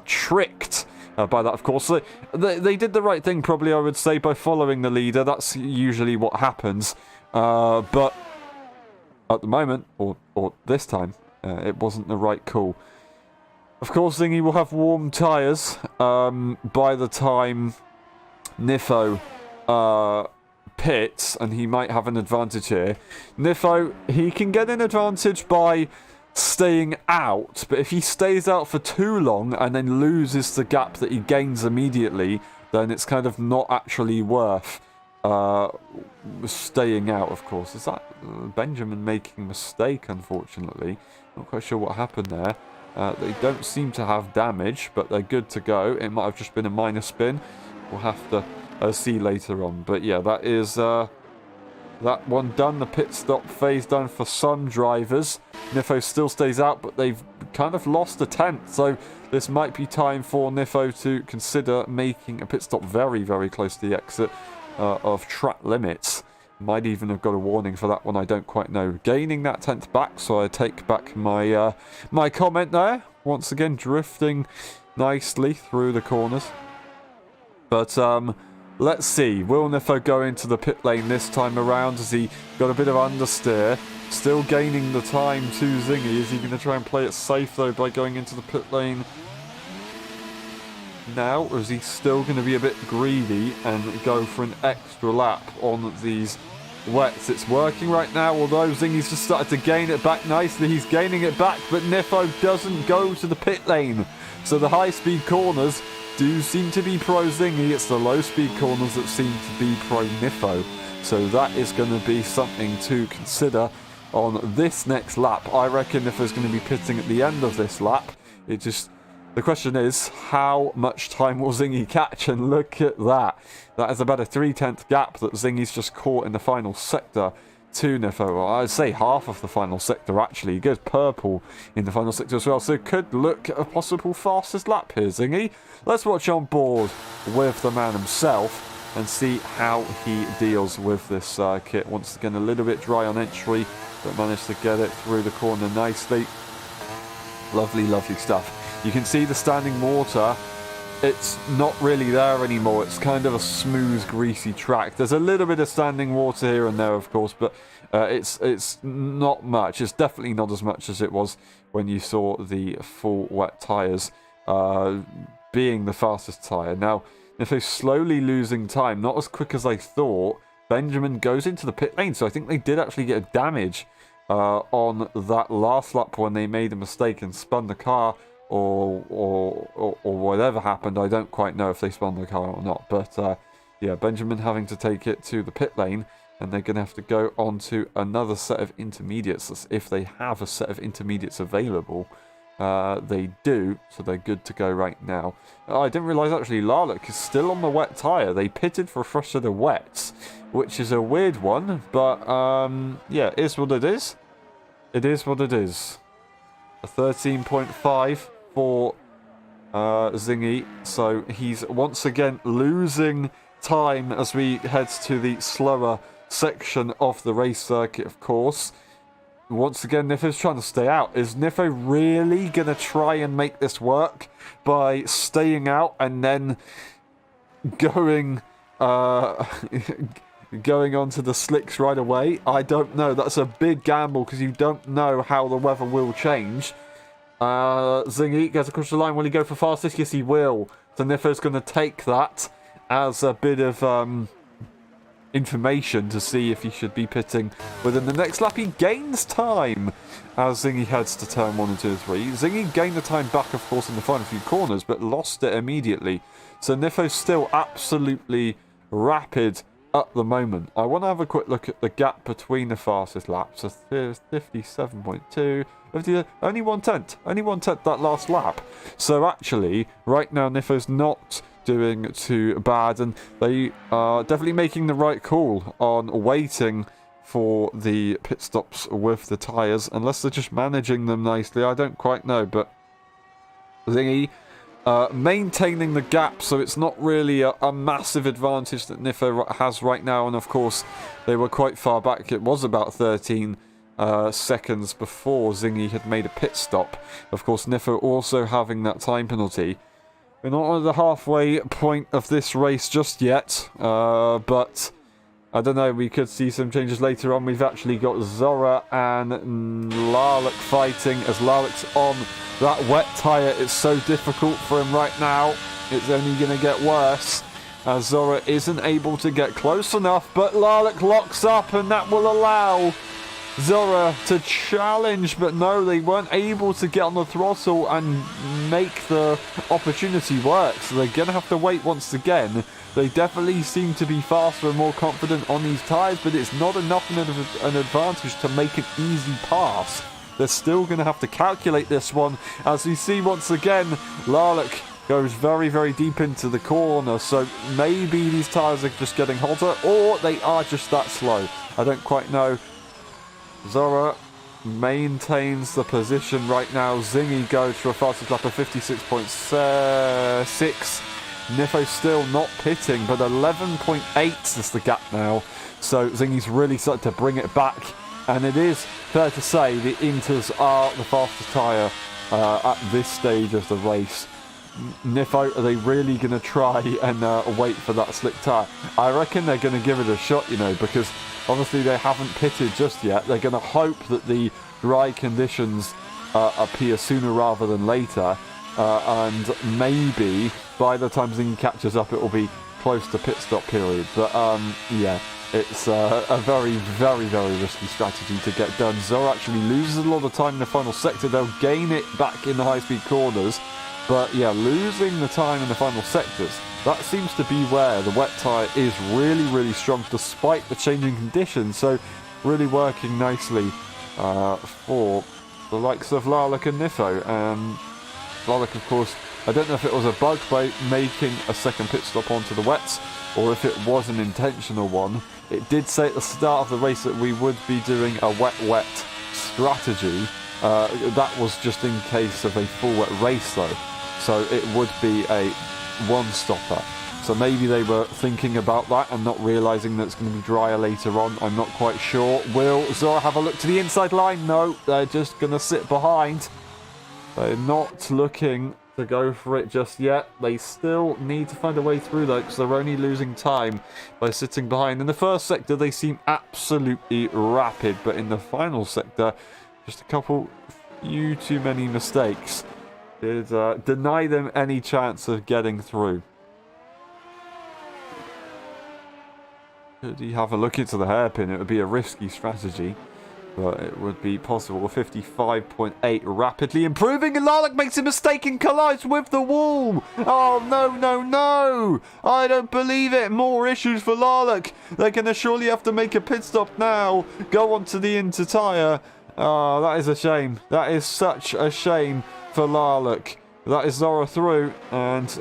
tricked by that, of course. They did the right thing, probably, I would say, by following the leader. That's usually what happens. But at the moment, or this time, it wasn't the right call. Of course, Zingy will have warm tyres by the time Nifo pits, and he might have an advantage here. Nifo, he can get an advantage by staying out, but if he stays out for too long and then loses the gap that he gains immediately, then it's kind of not actually worth staying out, of course. Is that Benjamin making a mistake, unfortunately? Not quite sure what happened there. They don't seem to have damage, but they're good to go. It might have just been a minor spin. We'll have to see later on. But yeah, that is that one done. The pit stop phase done for some drivers. Nifo still stays out, but they've kind of lost a tenth. So this might be time for Nifo to consider making a pit stop very, very close to the exit of track limits. Might even have got a warning for that one, I don't quite know. Gaining that 10th back, so I take back my my comment there. Once again, drifting nicely through the corners. But let's see. Will Nifo go into the pit lane this time around? Has he got a bit of understeer? Still gaining the time to Zingy. Is he going to try and play it safe, though, by going into the pit lane now? Or is he still going to be a bit greedy and go for an extra lap on these wets? It's working right now, although Zingy's just started to gain it back nicely. He's gaining it back, but Nifo doesn't go to the pit lane. So the high-speed corners do seem to be pro Zingy. It's the low-speed corners that seem to be pro Nifo. So that is going to be something to consider on this next lap. I reckon Nifo's going to be pitting at the end of this lap. The question is, how much time will Zingy catch? And look at that. That is about a 3/10 gap that Zingy's just caught in the final sector to Nifo. Well, I'd say half of the final sector, actually. He goes purple in the final sector as well. So could look at a possible fastest lap here, Zingy. Let's watch on board with the man himself and see how he deals with this circuit. Once again, a little bit dry on entry, but managed to get it through the corner nicely. Lovely, lovely stuff. You can see the standing water. It's not really there anymore. It's kind of a smooth, greasy track. There's a little bit of standing water here and there, of course, but it's not much. It's definitely not as much as it was when you saw the full wet tyres being the fastest tyre. Now, if they're slowly losing time, not as quick as I thought, Benjamin goes into the pit lane, so I think they did actually get a damage on that last lap when they made a mistake and spun the car, or whatever happened. I don't quite know if they spun the car or not, but yeah, Benjamin having to take it to the pit lane, and they're going to have to go on to another set of intermediates, if they have a set of intermediates available. They do, so they're good to go right now. I didn't realise actually Lalek is still on the wet tyre. They pitted for a fresh set of wets, which is a weird one, but yeah, it is what it is. It is what it is. A 13.5 for Zingy, so he's once again losing time as we head to the slower section of the race circuit, of course. Once again, Nifo's trying to stay out. Is Nifo really going to try and make this work by staying out and then going going on to the slicks right away? I don't know. That's a big gamble because you don't know how the weather will change. Zingy goes across the line. Will he go for fastest? Yes, he will. So Nifo's going to take that as a bit of information to see if he should be pitting within the next lap. He gains time as Zingy heads to turn 1 and 2 and 3. Zingy gained the time back, of course, in the final few corners, but lost it immediately. So Nifo's still absolutely rapid at the moment. I want to have a quick look at the gap between the fastest laps. So 57.2. Only 1/10 that last lap. So actually, right now Nifo's not doing too bad, and they are definitely making the right call on waiting for the pit stops with the tyres, unless they're just managing them nicely. I don't quite know, but Zingy maintaining the gap, so it's not really a massive advantage that Nifo has right now, and of course they were quite far back. It was about 13 seconds before Zingy had made a pit stop. Of course, Nifo also having that time penalty. We're not at the halfway point of this race just yet, but I don't know, we could see some changes later on. We've actually got Zora and Larlock fighting as Larlock's on that wet tyre. It's so difficult for him right now. It's only going to get worse as Zora isn't able to get close enough, but Larlock locks up and that will allow Zora to challenge, but no, they weren't able to get on the throttle and make the opportunity work, so they're going to have to wait once again. They definitely seem to be faster and more confident on these tyres, but it's not enough an advantage to make an easy pass. They're still going to have to calculate this one, as we see once again, Larlock goes very, very deep into the corner, so maybe these tyres are just getting hotter, or they are just that slow. I don't quite know. Zora maintains the position right now. Zingy goes for a fastest lap of 56.6. Nifo still not pitting, but 11.8 is the gap now. So Zingy's really started to bring it back. And it is fair to say the Inters are the fastest tyre at this stage of the race. Nifo, are they really going to try and wait for that slick tyre? I reckon they're going to give it a shot, you know, because obviously they haven't pitted just yet. They're going to hope that the dry conditions appear sooner rather than later. And maybe by the time Zingy catches up, it will be close to pit stop period. But yeah, it's a very, very, very risky strategy to get done. Zora actually loses a lot of time in the final sector. They'll gain it back in the high-speed corners. But yeah, losing the time in the final sectors, that seems to be where the wet tyre is really, really strong despite the changing conditions. So really working nicely for the likes of Larlock and Nifo. Larlock, of course, I don't know if it was a bug by making a second pit stop onto the wets or if it was an intentional one. It did say at the start of the race that we would be doing a wet strategy. That was just in case of a full wet race though. So it would be a one-stopper. So maybe they were thinking about that and not realising that it's going to be drier later on. I'm not quite sure. Will Zora have a look to the inside line? No, they're just going to sit behind. They're not looking to go for it just yet. They still need to find a way through though, because they're only losing time by sitting behind. In the first sector, they seem absolutely rapid, but in the final sector, just a few too many mistakes did deny them any chance of getting through. Could he have a look into the hairpin? It would be a risky strategy, but it would be possible. 55.8 rapidly improving, and Larlock makes a mistake and collides with the wall. Oh, no, no, no. I don't believe it. More issues for Larlock. They're going to surely have to make a pit stop now. Go onto the inter tyre. Oh, that is a shame. That is such a shame for Larlock. That is Zora through, and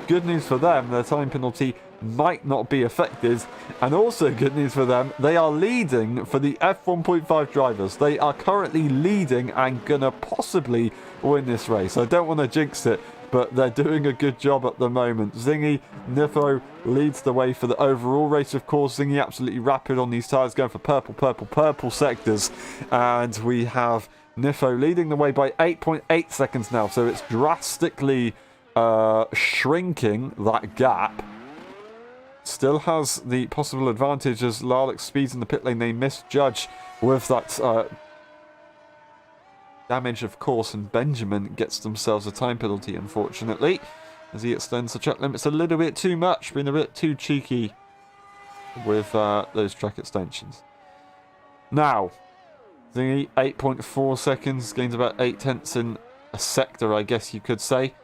good news for them, their time penalty might not be affected, and also good news for them, they are leading for the F1.5 drivers. They are currently leading and gonna possibly win this race. I don't want to jinx it, but they're doing a good job at the moment. Zingy, Nifo leads the way for the overall race, of course. Zingy absolutely rapid on these tyres, going for purple sectors, and we have Nifo leading the way by 8.8 seconds now, so it's drastically shrinking that gap. still has the possible advantage as Larlick speeds in the pit lane. They misjudge with that damage, of course, and Benjamin gets themselves a time penalty, unfortunately, as he extends the track limits a little bit too much, being a bit too cheeky with those track extensions. Now, Zingy, 8.4 seconds, gains about 8 tenths in a sector, I guess you could say.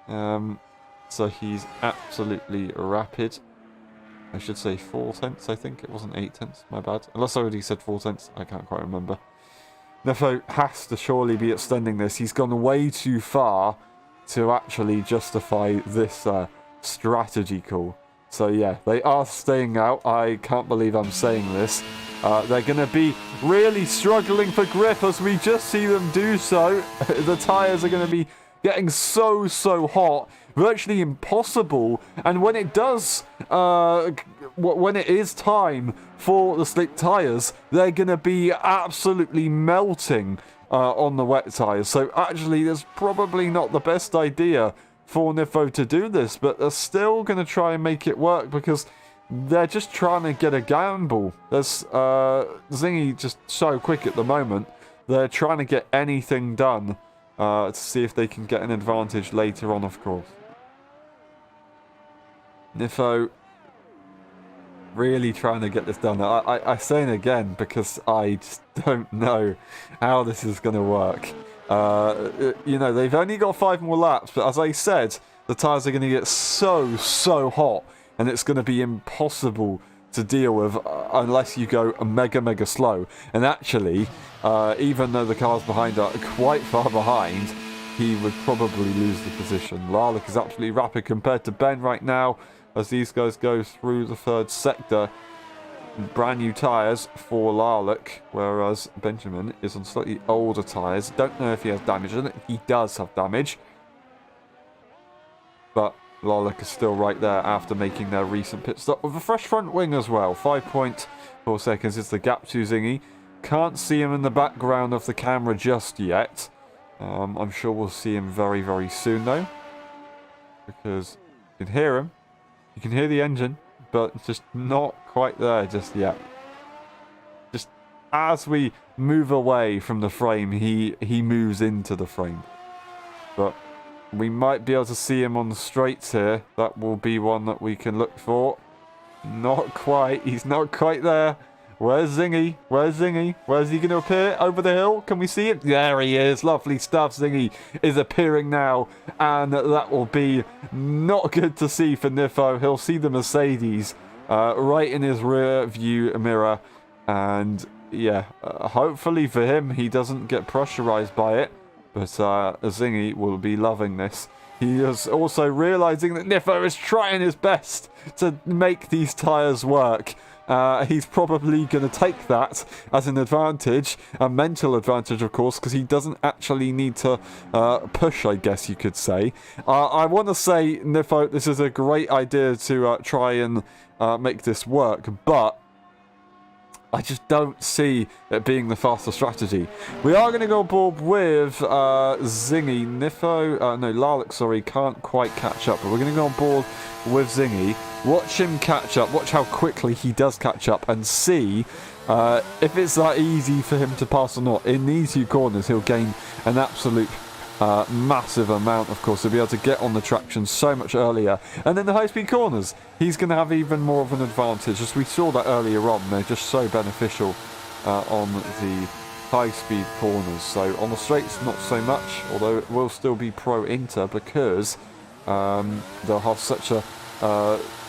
So he's absolutely rapid. I should say 4 tenths, I think. It wasn't 8 tenths, my bad. Unless I already said 4 tenths, I can't quite remember. Nefo has to surely be extending this. He's gone way too far to actually justify this strategy call. So yeah, they are staying out. I can't believe I'm saying this. They're going to be really struggling for grip as we just see them do so. The tyres are going to be getting so hot, virtually impossible. And when it does, when it is time for the slick tyres, they're going to be absolutely melting on the wet tyres. So actually, there's probably not the best idea for Nifo to do this, but they're still going to try and make it work because they're just trying to get a gamble. There's Zingy just so quick at the moment. They're trying to get anything done to see if they can get an advantage later on, of course. Nifo really trying to get this done. I say it again because I just don't know how this is going to work. You know, they've only got 5 more laps, but as I said, the tyres are going to get so hot, and it's going to be impossible to deal with unless you go mega slow. And actually, even though the cars behind are quite far behind, he would probably lose the position. Larlick is absolutely rapid compared to Ben right now as these guys go through the 3rd sector. Brand new tyres for Larlick, whereas Benjamin is on slightly older tyres. Don't know if he has damage in it. He does have damage, but Larlick is still right there after making their recent pit stop with a fresh front wing as well. 5.4 seconds is the gap to Zingy. Can't see him in the background of the camera just yet. I'm sure we'll see him very soon though, because you can hear him. You can hear the engine, but just not quite there just yet. Just as we move away from the frame, he moves into the frame. But we might be able to see him on the straights here. That will be one that we can look for. Not quite. He's not quite there. Where's Zingy? Where's Zingy? Where's he going to appear? Over the hill? Can we see him? There he is. Lovely stuff. Zingy is appearing now. And that will be not good to see for Nifo. He'll see the Mercedes right in his rear view mirror. And yeah, hopefully for him, he doesn't get pressurized by it. But Zingy will be loving this. He is also realizing that Nifo is trying his best to make these tyres work. He's probably going to take that as an advantage, a mental advantage, of course, because he doesn't actually need to push, I guess you could say. I want to say, Nifo, this is a great idea to try and make this work, but I just don't see it being the faster strategy. We are going to go aboard with Zingy. Larlick, sorry, can't quite catch up, but we're going to go on board with Zingy. Watch him catch up, watch how quickly he does catch up, and see if it's that easy for him to pass or not. In these 2 corners, he'll gain an absolute massive amount, of course. He'll be able to get on the traction so much earlier. And then the high-speed corners, he's going to have even more of an advantage. As we saw that earlier on, they're just so beneficial on the high-speed corners. So on the straights, not so much, although it will still be pro-inter because they'll have such a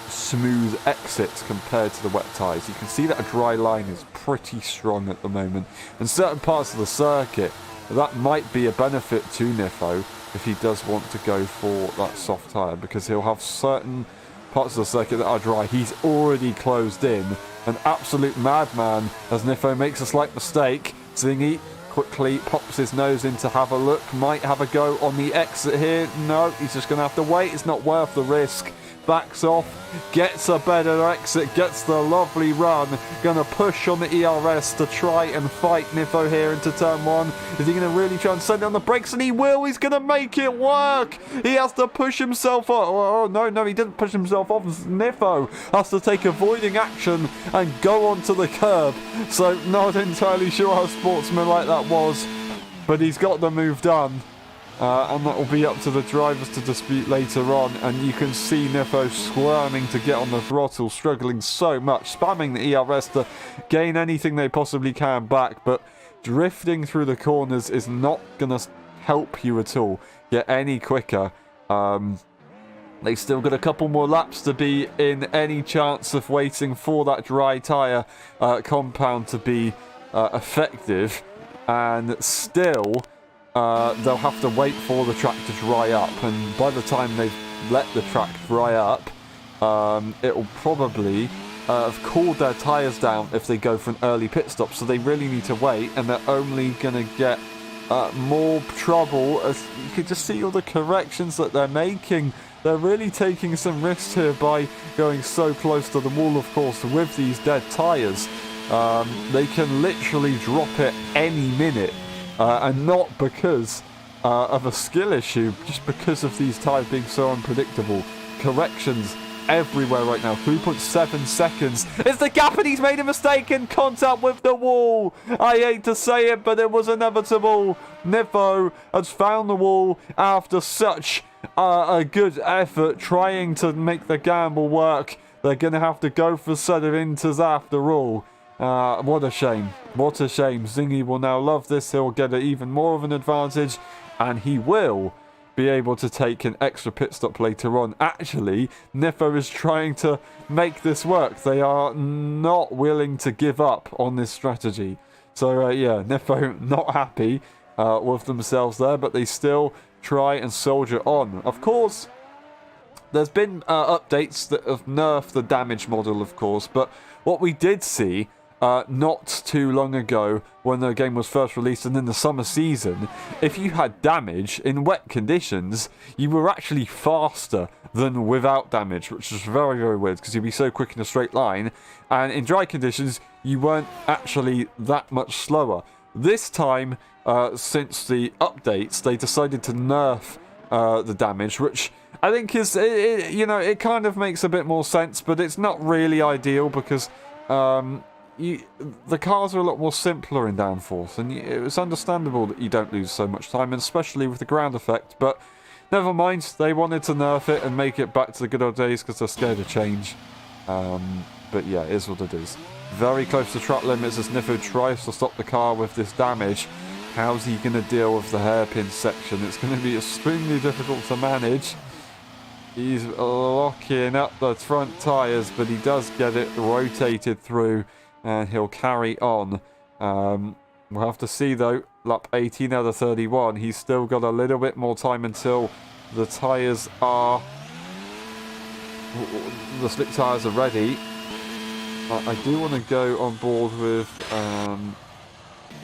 smooth exit compared to the wet tyres. You can see that a dry line is pretty strong at the moment. In certain parts of the circuit, that might be a benefit to Nifo if he does want to go for that soft tyre, because he'll have certain parts of the circuit that are dry. He's already closed in. An absolute madman as Nifo makes a slight mistake. Zingy quickly pops his nose in to have a look. Might have a go on the exit here. No, he's just going to have to wait. It's not worth the risk. backs off, gets a better exit, gets the lovely run. Gonna push on the ERS to try and fight Niffo here into turn 1. Is he gonna really try and send it on the brakes? And he will! He's gonna make it work! He has to push himself off. Oh, no, he didn't push himself off. Niffo has to take avoiding action and go onto the curb. So, not entirely sure how sportsmanlike that was, but he's got the move done. And that will be up to the drivers to dispute later on. And you can see Niffo squirming to get on the throttle, struggling so much, spamming the ERS to gain anything they possibly can back. But drifting through the corners is not going to help you at all get any quicker. They've still got a couple more laps to be in any chance of waiting for that dry tyre compound to be effective. And still... they'll have to wait for the track to dry up, and by the time they've let the track dry up, it'll probably have cooled their tyres down if they go for an early pit stop, so they really need to wait, and they're only going to get more trouble. As you can just see all the corrections that they're making. They're really taking some risks here by going so close to the wall, of course, with these dead tyres. They can literally drop it any minute. And not because of a skill issue, just because of these tyres being so unpredictable. Corrections everywhere right now. 3.7 seconds is the gap, and he's made a mistake in contact with the wall. I hate to say it, but it was inevitable. Niffo has found the wall after such a good effort trying to make the gamble work. They're going to have to go for a set of inters after all. What a shame. What a shame. Zingy will now love this. He'll get even more of an advantage, and he will be able to take an extra pit stop later on. Actually, Niffo is trying to make this work. They are not willing to give up on this strategy. So, yeah, Niffo not happy with themselves there, but they still try and soldier on. Of course, there's been updates that have nerfed the damage model, of course, but what we did see not too long ago when the game was first released and in the summer season, if you had damage in wet conditions, you were actually faster than without damage, which is very, very weird because you'd be so quick in a straight line, and in dry conditions you weren't actually that much slower. This time, since the updates, they decided to nerf the damage, which I think is, it kind of makes a bit more sense, but it's not really ideal because the cars are a lot more simpler in downforce, and it's understandable that you don't lose so much time, and especially with the ground effect, but never mind, they wanted to nerf it and make it back to the good old days because they're scared of change. But yeah, it is what it is. Very close to track limits as Niffo tries to stop the car with this damage. How's he going to deal with the hairpin section? It's going to be extremely difficult to manage. He's locking up the front tyres, but he does get it rotated through, and he'll carry on. We'll have to see, though. Lap 18 out of 31. He's still got a little bit more time until the tyres are... the slick tyres are ready. I do want to go on board with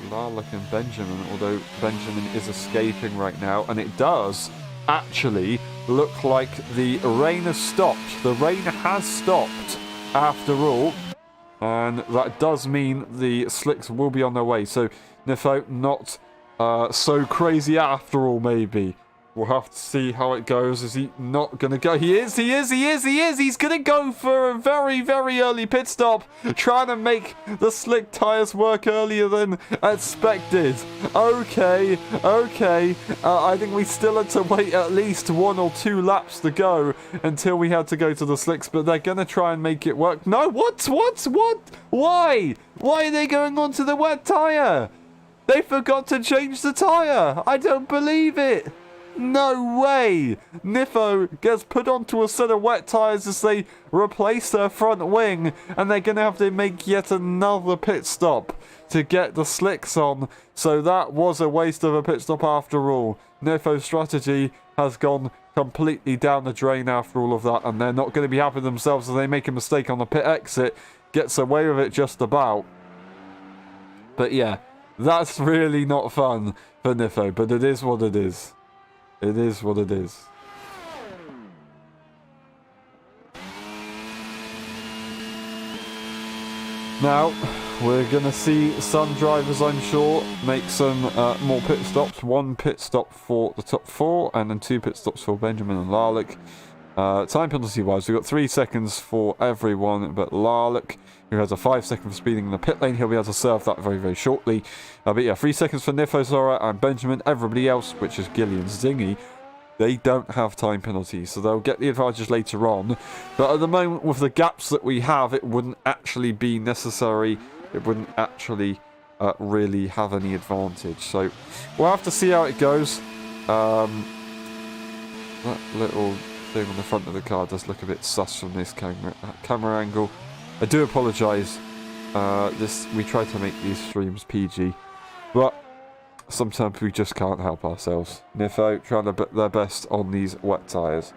Larlick and Benjamin, although Benjamin is escaping right now, and it does actually look like the rain has stopped. The rain has stopped after all, and that does mean the slicks will be on their way. So Niffo not so crazy after all, maybe. We'll have to see how it goes. Is he not going to go? He is. He's going to go for a very, very early pit stop, trying to make the slick tyres work earlier than expected. Okay. I think we still had to wait at least 1 or 2 laps to go until we had to go to the slicks, but they're going to try and make it work. No, what? Why? Why are they going on to the wet tyre? They forgot to change the tyre. I don't believe it. No way! Niffo gets put onto a set of wet tyres as they replace their front wing, and they're going to have to make yet another pit stop to get the slicks on. So that was a waste of a pit stop after all. Niffo's strategy has gone completely down the drain after all of that, and they're not going to be happy with themselves as they make a mistake on the pit exit. Gets away with it just about. But yeah, that's really not fun for Niffo, but it is what it is. It is what it is. Now, we're going to see some drivers, I'm sure, make some more pit stops. 1 pit stop for the top 4, and then 2 pit stops for Benjamin and Larlick. Time penalty-wise, we've got 3 seconds for everyone but Larlick, who has a 5-second for speeding in the pit lane. He'll be able to serve that very, very shortly. But yeah, 3 seconds for Nifo, Zora, and Benjamin. Everybody else, which is Gilly and Zingy, they don't have time penalties, so they'll get the advantage later on. But at the moment, with the gaps that we have, it wouldn't actually be necessary. It wouldn't actually really have any advantage. So we'll have to see how it goes. That little thing on the front of the car does look a bit sus from this camera angle. I do apologise. We try to make these streams PG, but sometimes we just can't help ourselves. Nifo trying to put their best on these wet tyres.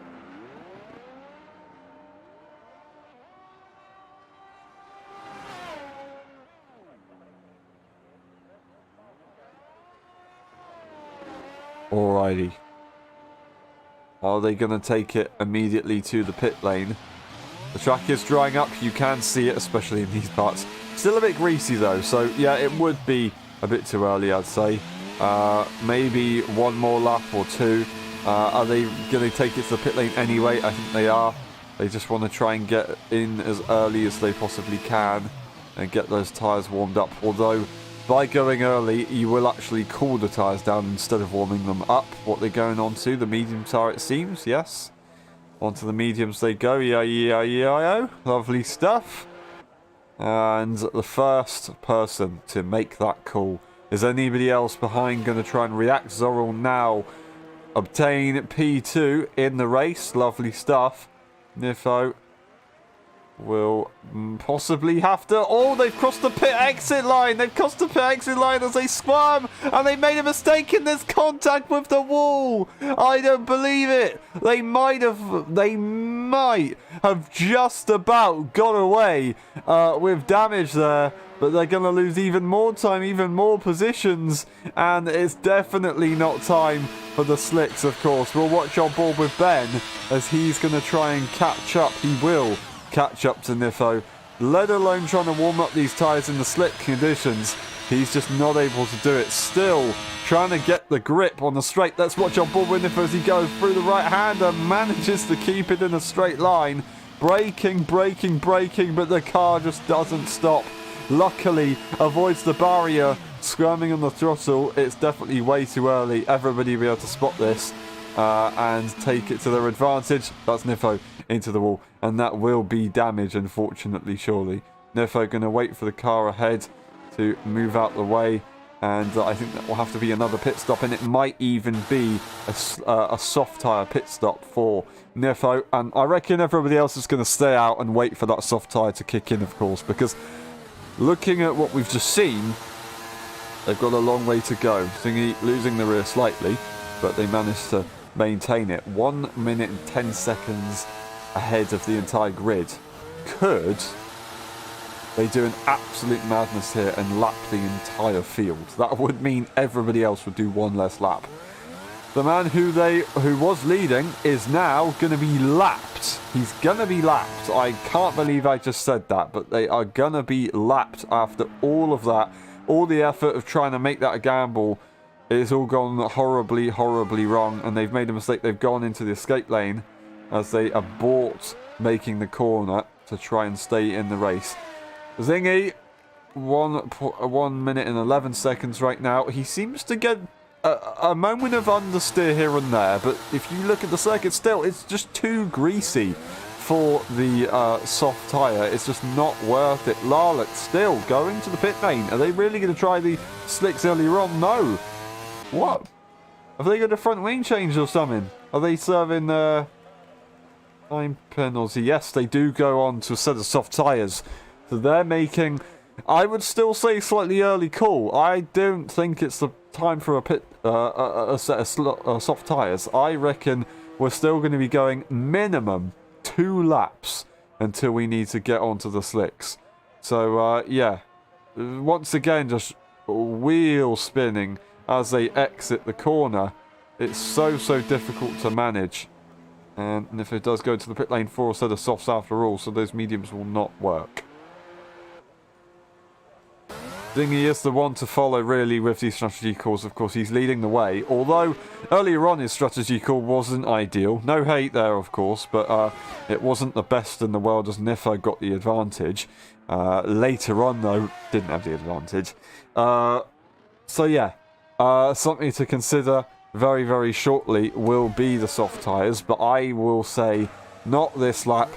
Alrighty. Are they going to take it immediately to the pit lane? The track is drying up. You can see it, especially in these parts. Still a bit greasy though, so yeah, it would be a bit too early, I'd say. Maybe 1 more lap or 2. Are they going to take it to the pit lane anyway? I think they are. They just want to try and get in as early as they possibly can and get those tyres warmed up. Although, by going early, you will actually cool the tyres down instead of warming them up. What they're going on to, the medium tyre it seems, yes. Onto the mediums they go, yeah. Lovely stuff. And the first person to make that call. Is anybody else behind going to try and react? Zorro now obtain P2 in the race. Lovely stuff. Nifo will possibly have to... Oh, they've crossed the pit exit line. They've crossed the pit exit line as they squirm. And they made a mistake in this contact with the wall. I don't believe it. They might have just about got away with damage there. But they're going to lose even more time, even more positions. And it's definitely not time for the slicks, of course. We'll watch on board with Ben as he's going to try and catch up. He will catch up to Nifo, let alone trying to warm up these tyres in the slick conditions. He's just not able to do it. Still trying to get the grip on the straight. Let's watch on board with Nifo as he goes through the right hand and manages to keep it in a straight line. Braking, but the car just doesn't stop. Luckily, avoids the barrier, squirming on the throttle. It's definitely way too early. Everybody will be able to spot this and take it to their advantage. That's Nifo into the wall, and that will be damage, unfortunately, surely. Nifo going to wait for the car ahead to move out the way, and I think that will have to be another pit stop, and it might even be a soft tyre pit stop for Nifo, and I reckon everybody else is going to stay out and wait for that soft tyre to kick in, of course, because looking at what we've just seen, they've got a long way to go. Thingy losing the rear slightly, but they managed to maintain it. 1 minute and 10 seconds ahead of the entire grid. Could they do an absolute madness here and lap the entire field? That would mean everybody else would do 1 less lap. The man who was leading is now going to be lapped. He's going to be lapped. I can't believe I just said that, but they are going to be lapped after all of that. All the effort of trying to make that a gamble. It's all gone horribly, horribly wrong, and they've made a mistake. They've gone into the escape lane as they abort making the corner to try and stay in the race. Zingy, 1 minute and 11 seconds right now. He seems to get a moment of understeer here and there, but if you look at the circuit still, it's just too greasy for the soft tyre. It's just not worth it. Larlick still going to the pit lane. Are they really going to try the slicks earlier on? No. What? Have they got a front wing change or something? Are they serving time penalty? Yes, they do go on to a set of soft tyres. So they're making, I would still say, slightly early call. I don't think it's the time for a set of soft tyres. I reckon we're still going to be going minimum 2 laps until we need to get onto the slicks. So, yeah. Once again, just wheel spinning as they exit the corner. It's so difficult to manage. And if it does go to the pit lane for a set of softs after all, so those mediums will not work. Zingy is the one to follow really with these strategy calls. Of course, he's leading the way. Although earlier on his strategy call wasn't ideal. No hate there, of course, but it wasn't the best in the world as Nifo got the advantage. Later on, though, didn't have the advantage. So yeah, something to consider very, very shortly will be the soft tyres. But I will say not this lap.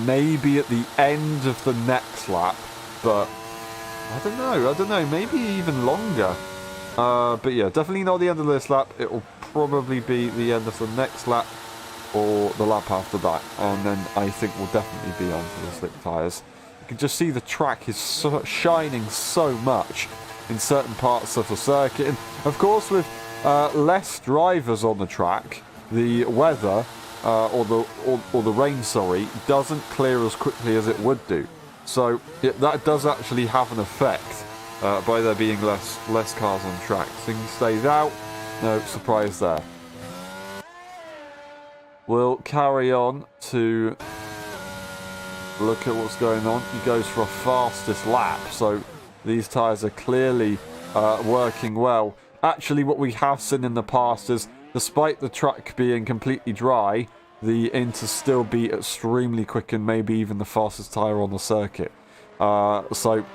Maybe at the end of the next lap. But I don't know, maybe even longer. But yeah, definitely not the end of this lap. It will probably be the end of the next lap or the lap after that. And then I think we'll definitely be onto the slick tyres. You can just see the track is shining so much in certain parts of the circuit. And of course, with less drivers on the track, the weather, or the rain, sorry, doesn't clear as quickly as it would do. So that does actually have an effect by there being less cars on track. Thing stays out, no surprise there. We'll carry on to look at what's going on. He goes for a fastest lap, so these tyres are clearly working well. Actually, what we have seen in the past is, despite the track being completely dry, the Inters still be extremely quick and maybe even the fastest tyre on the circuit. So,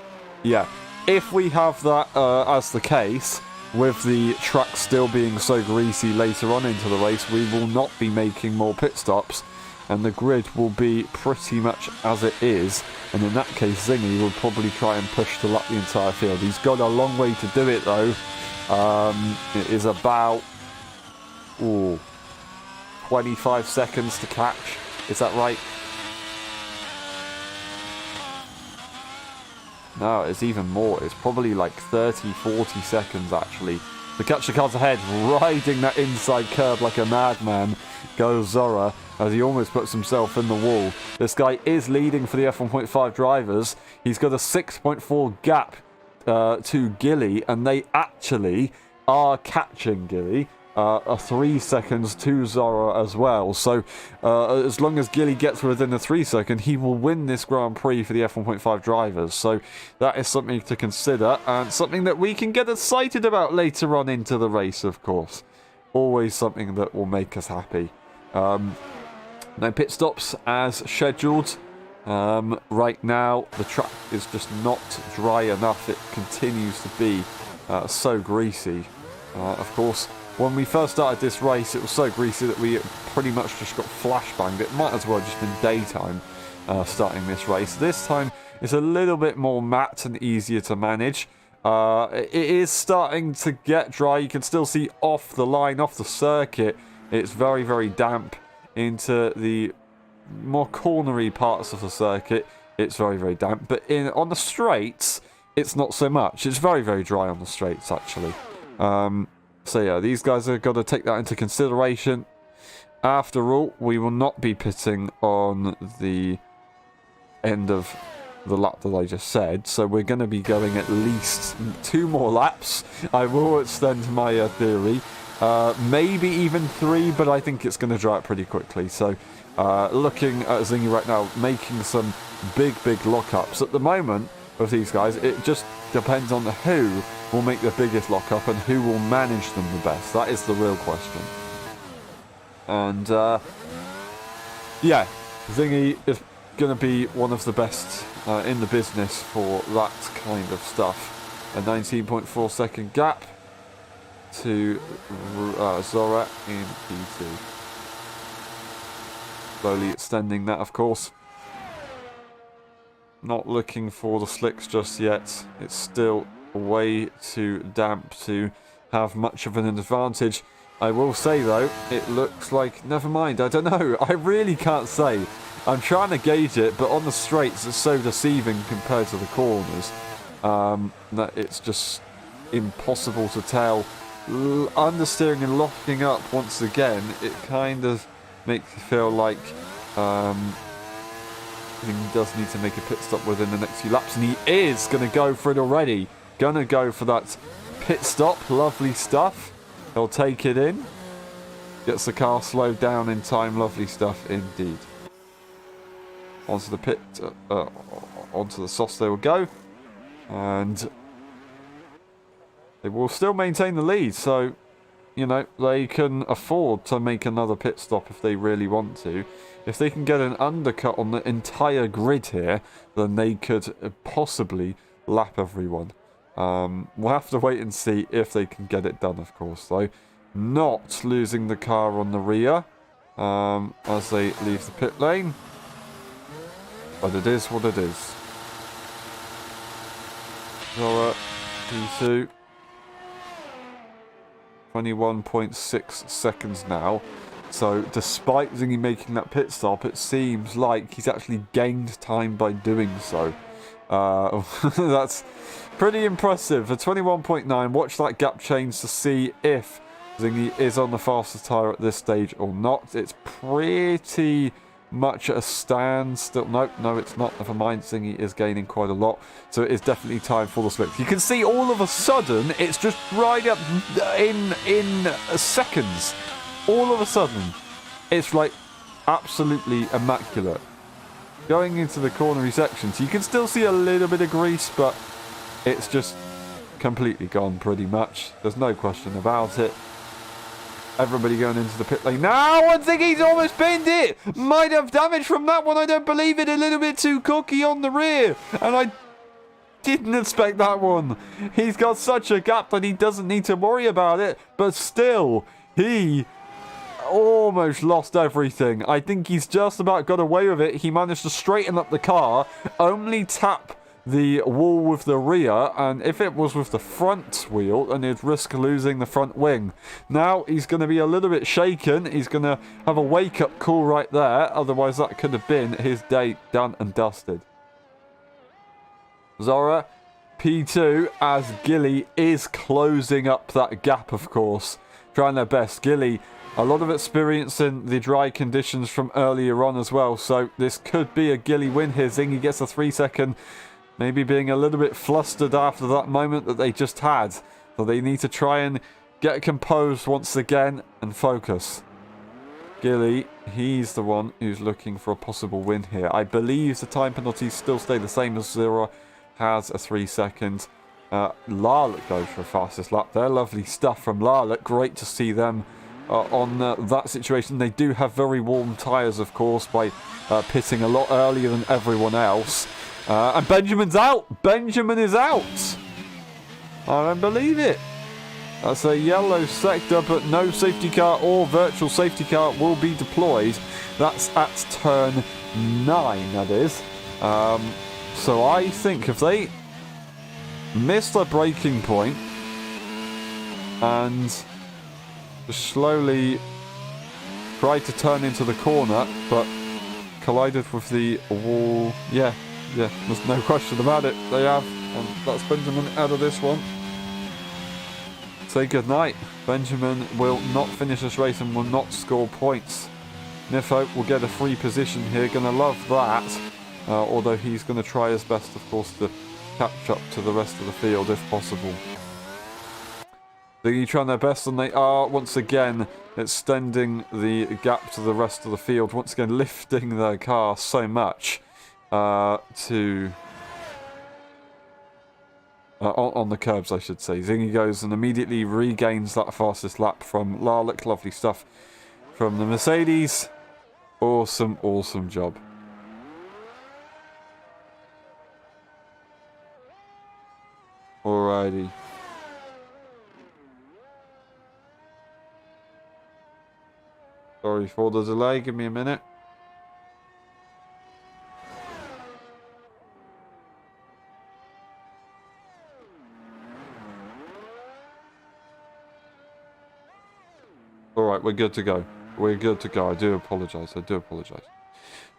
yeah, if we have that as the case, with the track still being so greasy later on into the race, we will not be making more pit stops, and the grid will be pretty much as it is. And in that case, Zingy will probably try and push to lap the entire field. He's got a long way to do it, though. It is about 25 seconds to catch. Is that right? No, it's even more. It's probably like 30, 40 seconds, actually. To catch the cars ahead, riding that inside curb like a madman, goes Zora, as he almost puts himself in the wall. This guy is leading for the F1.5 drivers. He's got a 6.4 gap to Gilly, and they actually are catching Gilly. 3 seconds to Zora as well. So as long as Gilly gets within the 3 second, he will win this Grand Prix for the F1.5 drivers. So that is something to consider, and something that we can get excited about later on into the race, of course. Always something that will make us happy. No pit stops as scheduled. Right now, the track is just not dry enough. It continues to be so greasy. Of course, when we first started this race, it was so greasy that we pretty much just got flashbanged. It might as well have just been daytime starting this race. This time, it's a little bit more matte and easier to manage. It is starting to get dry. You can still see off the line, off the circuit, it's very, very damp. Into the more cornery parts of the circuit, it's very, very damp. But on the straights, it's not so much. It's very, very dry on the straights, actually. So yeah, these guys have got to take that into consideration. After all, we will not be pitting on the end of the lap that I just said, so we're going to be going at least 2 more laps. I will extend my theory. Maybe even 3, but I think it's going to dry out pretty quickly. So looking at Zingy right now, making some big lockups. At the moment, with these guys, it just depends on who will make the biggest lockup and who will manage them the best. That is the real question. And yeah, Zingy is going to be one of the best in the business for that kind of stuff. A 19.4 second gap to Zora in P2. Slowly extending that, of course. Not looking for the slicks just yet. It's still way too damp to have much of an advantage. I will say, though, it looks like... Never mind, I don't know. I really can't say. I'm trying to gauge it, but on the straights, it's so deceiving compared to the corners that it's just impossible to tell. Understeering and locking up once again, it kind of makes you feel like he does need to make a pit stop within the next few laps, and he is going to go for it already. Going to go for that pit stop. Lovely stuff. He'll take it in. Gets the car slowed down in time. Lovely stuff indeed. Onto the pit, onto the softs they will go. And they will still maintain the lead, so, you know, they can afford to make another pit stop if they really want to. If they can get an undercut on the entire grid here, then they could possibly lap everyone. We'll have to wait and see if they can get it done, of course, though. Not losing the car on the rear as they leave the pit lane. But it is what it is. So, P2. 21.6 seconds now. So, despite Zingy making that pit stop, it seems like he's actually gained time by doing so. That's pretty impressive. A 21.9. Watch that gap change to see if Zingy is on the fastest tyre at this stage or not. It's pretty much at a standstill. No, it's not. Never mind. Zingy is gaining quite a lot. So it is definitely time for the slip. You can see all of a sudden it's just right up in seconds. All of a sudden it's like absolutely immaculate. Going into the cornery sections, you can still see a little bit of grease, but it's just completely gone pretty much. There's no question about it. Everybody going into the pit lane now. I think he's almost pinned it. Might have damage from that one. I don't believe it. A little bit too cocky on the rear. And I didn't expect that one. He's got such a gap that he doesn't need to worry about it. But still, he almost lost everything. I think he's just about got away with it. He managed to straighten up the car. Only tap the wall with the rear, and if it was with the front wheel, then he'd risk losing the front wing. Now he's going to be a little bit shaken. He's going to have a wake-up call right there, otherwise that could have been his day done and dusted. Zora, P2, as Gilly is closing up that gap, of course. Trying their best. Gilly, a lot of experience in the dry conditions from earlier on as well, so this could be a Gilly win here. Zingy gets a 3-second. Maybe being a little bit flustered after that moment that they just had. So they need to try and get composed once again and focus. Gilly, he's the one who's looking for a possible win here. I believe the time penalties still stay the same as Zero has a 3-second. Larlock goes for a fastest lap there. Lovely stuff from Larlock. Great to see them on that situation. They do have very warm tyres, of course, by pitting a lot earlier than everyone else. And Benjamin's out. Benjamin is out. I don't believe it. That's a yellow sector, but no safety car or virtual safety car will be deployed. That's at turn 9, that is. So I think if they miss their braking point and just slowly try to turn into the corner, but collided with the wall, yeah, there's no question about it. They have, and that's Benjamin out of this one. Say goodnight. Benjamin will not finish this race and will not score points. Nifo will get a free position here. Gonna love that. Although he's going to try his best, of course, to catch up to the rest of the field if possible. They're trying their best, and they are once again extending the gap to the rest of the field. Once again, lifting their car so much on the curbs, I should say. Zingy goes and immediately regains that fastest lap from Larlock. Lovely stuff from the Mercedes. Awesome, awesome job. Alrighty. Sorry for the delay, give me a minute. Alright, we're good to go. We're good to go. I do apologise.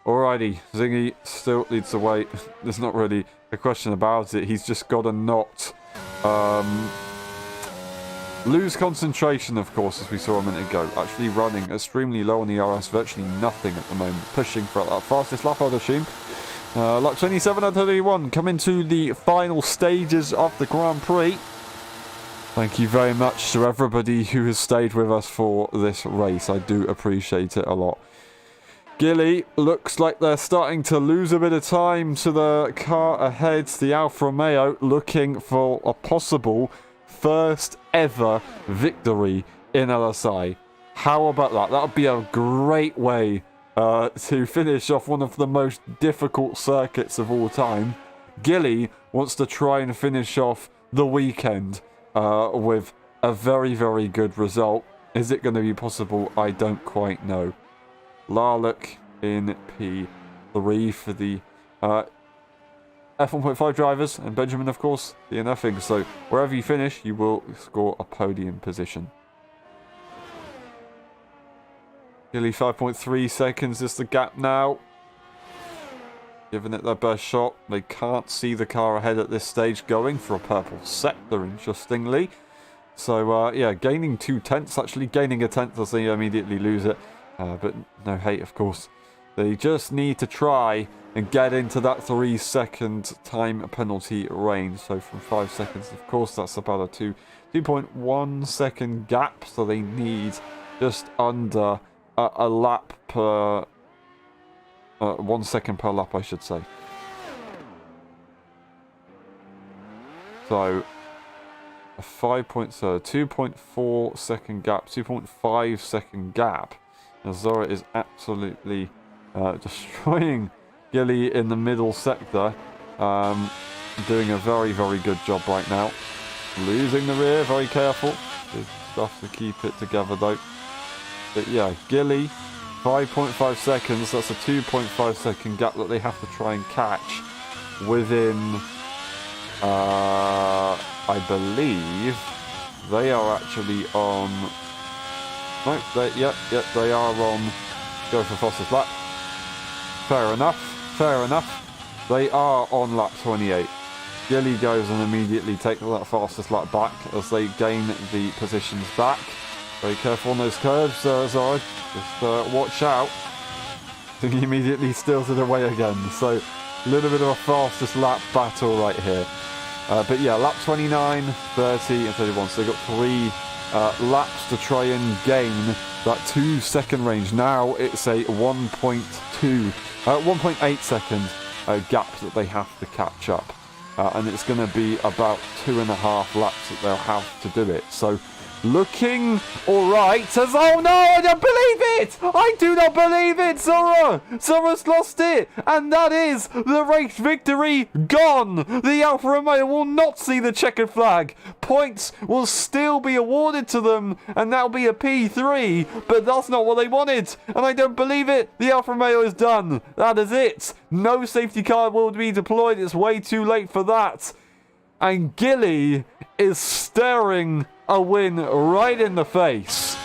Alrighty, Zingy still leads the way. There's not really a question about it. He's just got to not lose concentration, of course, as we saw a minute ago. Actually running extremely low on the RS, virtually nothing at the moment. Pushing for that fastest lap, I'd assume. Lap 27 and 31 come into the final stages of the Grand Prix. Thank you very much to everybody who has stayed with us for this race. I do appreciate it a lot. Gilly looks like they're starting to lose a bit of time to the car ahead. The Alfa Romeo looking for a possible first ever victory in LSI. How about that? That would be a great way to finish off one of the most difficult circuits of all time. Gilly wants to try and finish off the weekend with a very, very good result. Is it going to be possible? I don't quite know. Larlock in P3 for the F1.5 drivers, and Benjamin, of course, DNFing. So wherever you finish, you will score a podium position. Nearly 5.3 seconds is the gap now. Giving it their best shot. They can't see the car ahead at this stage, going for a purple sector, interestingly. So, yeah, gaining 2/10, actually gaining a tenth as they immediately lose it. But no hate, of course. They just need to try and get into that 3-second time penalty range. So from 5 seconds, of course, that's about a 2.1 second gap. So they need just under a lap per... 1 second per lap, I should say. So a 2.4 second gap, 2.5 second gap. Zora is absolutely destroying Gilly in the middle sector. Doing a very, very good job right now. Losing the rear, very careful. Good stuff to keep it together though. But yeah, Gilly, 5.5 seconds. That's a 2.5 second gap that they have to try and catch within, I believe, they are actually on... No, they are on go for fastest lap. Fair enough, fair enough. They are on lap 28. Gilly goes and immediately takes that fastest lap back as they gain the positions back. Very careful on those curves, Zora. Just watch out. He immediately steals it away again. So a little bit of a fastest lap battle right here. But yeah, lap 29, 30 and 31. So they've got 3 laps to try and gain that 2-second range. Now it's a 1.8 second gap that they have to catch up. And it's going to be about 2.5 laps that they'll have to do it. So looking alright as... Oh no, I don't believe it! I do not believe it, Zora! Zora's lost it! And that is the race victory gone! The Alfa Romeo will not see the checkered flag. Points will still be awarded to them, and that'll be a P3, but that's not what they wanted. And I don't believe it! The Alfa Romeo is done. That is it. No safety car will be deployed. It's way too late for that. And Gilly is staring a win right in the face.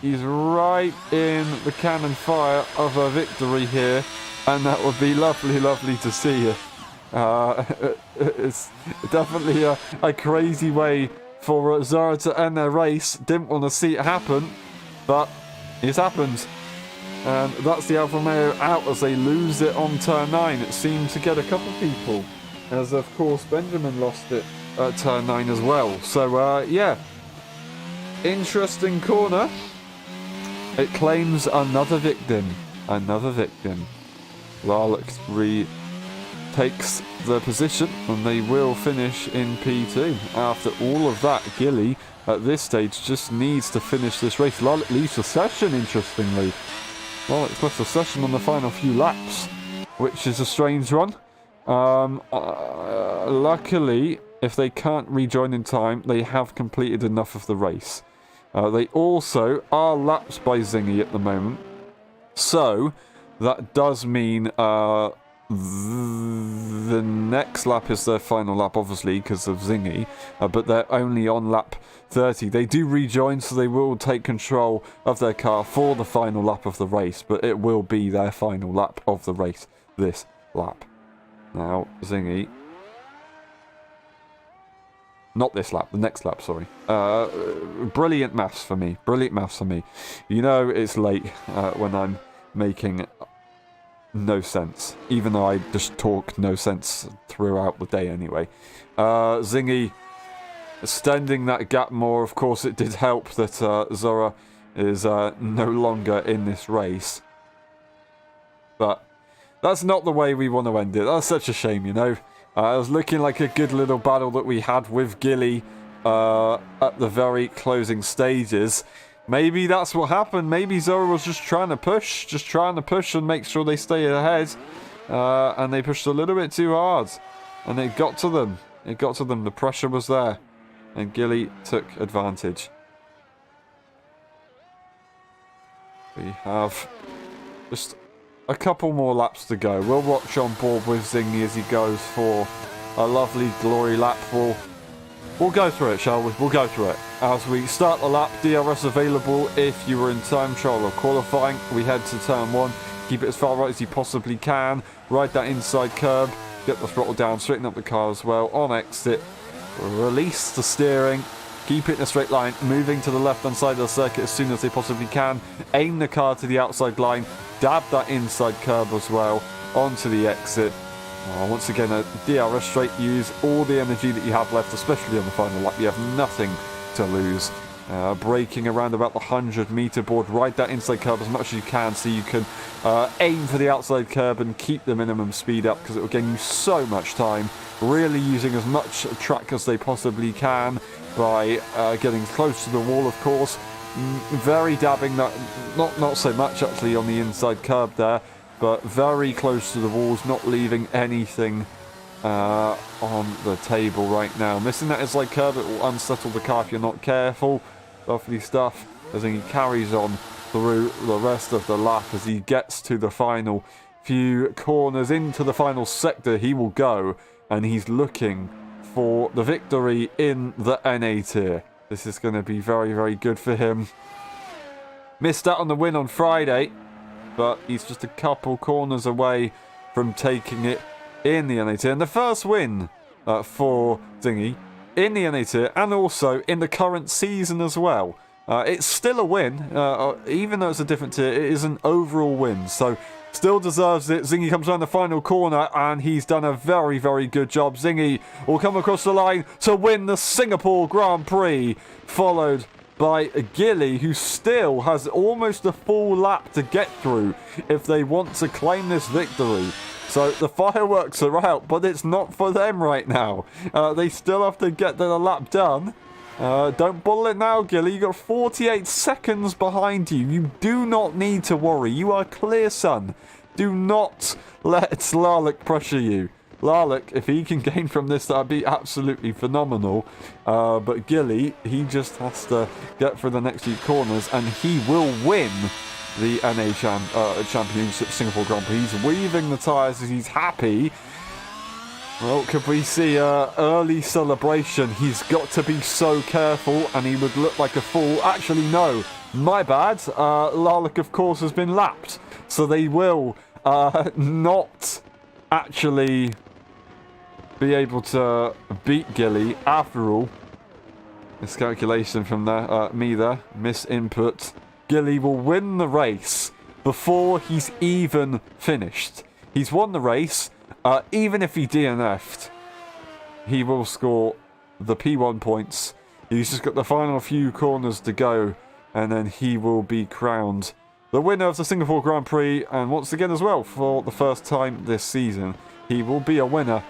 He's right in the cannon fire of a victory here, and that would be lovely, lovely to see. It's definitely a crazy way for Zora to end their race. Didn't want to see it happen, but it's happened. And that's the Alfa Romeo out as they lose it on turn 9. It seemed to get a couple of people, as of course Benjamin lost it at turn 9 as well. So yeah, interesting corner. It claims another victim. Larlock takes the position and they will finish in P2. After all of that, Gilly at this stage just needs to finish this race. Larlock leaves the session, interestingly. Larlock's left the session on the final few laps, which is a strange one. Luckily, if they can't rejoin in time, they have completed enough of the race. They also are lapped by Zingy at the moment. So, that does mean the next lap is their final lap, obviously, because of Zingy. But they're only on lap 30. They do rejoin, so they will take control of their car for the final lap of the race. But it will be their final lap of the race, this lap. Now, Zingy... Not this lap, the next lap, sorry. Brilliant maths for me. You know it's late when I'm making no sense. Even though I just talk no sense throughout the day anyway. Zingy extending that gap more. Of course, it did help that Zora is no longer in this race. But that's not the way we want to end it. That's such a shame, you know. It was looking like a good little battle that we had with Gilly at the very closing stages. Maybe that's what happened. Maybe Zora was just trying to push and make sure they stay ahead. And they pushed a little bit too hard. And it got to them. It got to them. The pressure was there. And Gilly took advantage. We have just a couple more laps to go. We'll watch on board with Zingy as he goes for a lovely glory lap. We'll go through it, shall we? We'll go through it. As we start the lap, DRS available if you were in time trial or qualifying. We head to turn 1. Keep it as far right as you possibly can. Ride that inside curb. Get the throttle down. Straighten up the car as well. On exit, release the steering. Keep it in a straight line, moving to the left-hand side of the circuit as soon as they possibly can. Aim the car to the outside line. Dab that inside curb as well. Onto the exit. Once again, a DRS straight. Use all the energy that you have left, especially on the final lap. You have nothing to lose. Braking around about the 100-meter board. Ride that inside curb as much as you can so you can aim for the outside curb and keep the minimum speed up, because it will gain you so much time. Really using as much track as they possibly can by getting close to the wall, of course. Very dabbing that, not so much actually on the inside curb there, but very close to the walls, not leaving anything on the table right now. Missing that inside curb, it will unsettle the car if you're not careful. Lovely stuff as he carries on through the rest of the lap as he gets to the final few corners. Into the final sector he will go, and he's looking for the victory in the NA tier. This is going to be very, very good for him. Missed out on the win on Friday, but he's just a couple corners away from taking it in the NA tier. And the first win for Zingy in the NA tier, and also in the current season as well. It's still a win, even though it's a different tier. It is an overall win, so still deserves it. Zingy comes around the final corner, and he's done a very, very good job. Zingy will come across the line to win the Singapore Grand Prix, followed by Gilly, who still has almost a full lap to get through if they want to claim this victory. So the fireworks are out, but it's not for them right now. They still have to get their lap done. Don't bottle it now, Gilly. You've got 48 seconds behind you. You do not need to worry. You are clear, son. Do not let Larlick pressure you. Larlick, if he can gain from this, that'd be absolutely phenomenal. But Gilly, he just has to get through the next few corners, and he will win the NA Championship Singapore Grand Prix. He's weaving the tyres as he's happy. Well, could we see an early celebration? He's got to be so careful, and he would look like a fool. Actually, no. My bad. Larlick, of course, has been lapped. So they will not actually be able to beat Gilly. After all, miscalculation from me there. Misinput. Gilly will win the race before he's even finished. He's won the race. Even if he DNF'd, he will score the P1 points. He's just got the final few corners to go, and then he will be crowned the winner of the Singapore Grand Prix. And once again as well, for the first time this season, he will be a winner.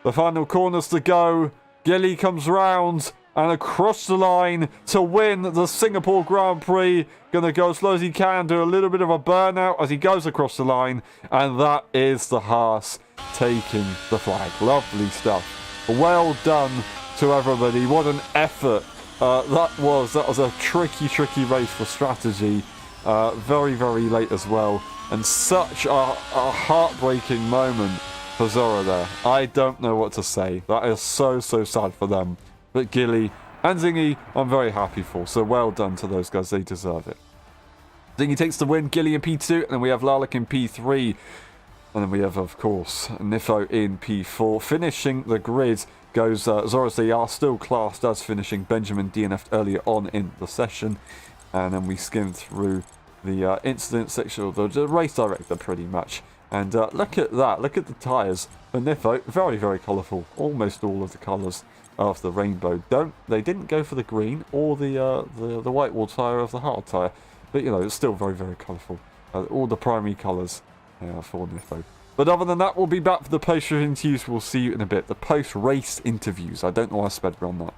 The final corners to go. Gilly comes round and across the line to win the Singapore Grand Prix. Gonna go as slow as he can, do a little bit of a burnout as he goes across the line, and that is the Haas taking the flag. Lovely stuff. Well done to everybody. What an effort that was. That was a tricky race for strategy. Very, very late as well, and such a heartbreaking moment for Zora there. I don't know what to say. That is so sad for them. But Gilly and Zingy, I'm very happy for. So well done to those guys. They deserve it. Zingy takes the win. Gilly in P2. And then we have Larlick in P3. And then we have, of course, Nifo in P4. Finishing the grid goes Zora. They are still classed as finishing. Benjamin DNF'd earlier on in the session. And then we skim through the incident section of the race director pretty much. And look at that. Look at the tyres for Nifo. Very, very colourful. Almost all of the colours of the rainbow. They didn't go for the green or the white wall tyre of the hard tyre, but you know, it's still very, very colourful. All the primary colours for Nifo. But other than that, we'll be back for the post-race interviews. We'll see you in a bit. The post-race interviews. I don't know why I sped around that.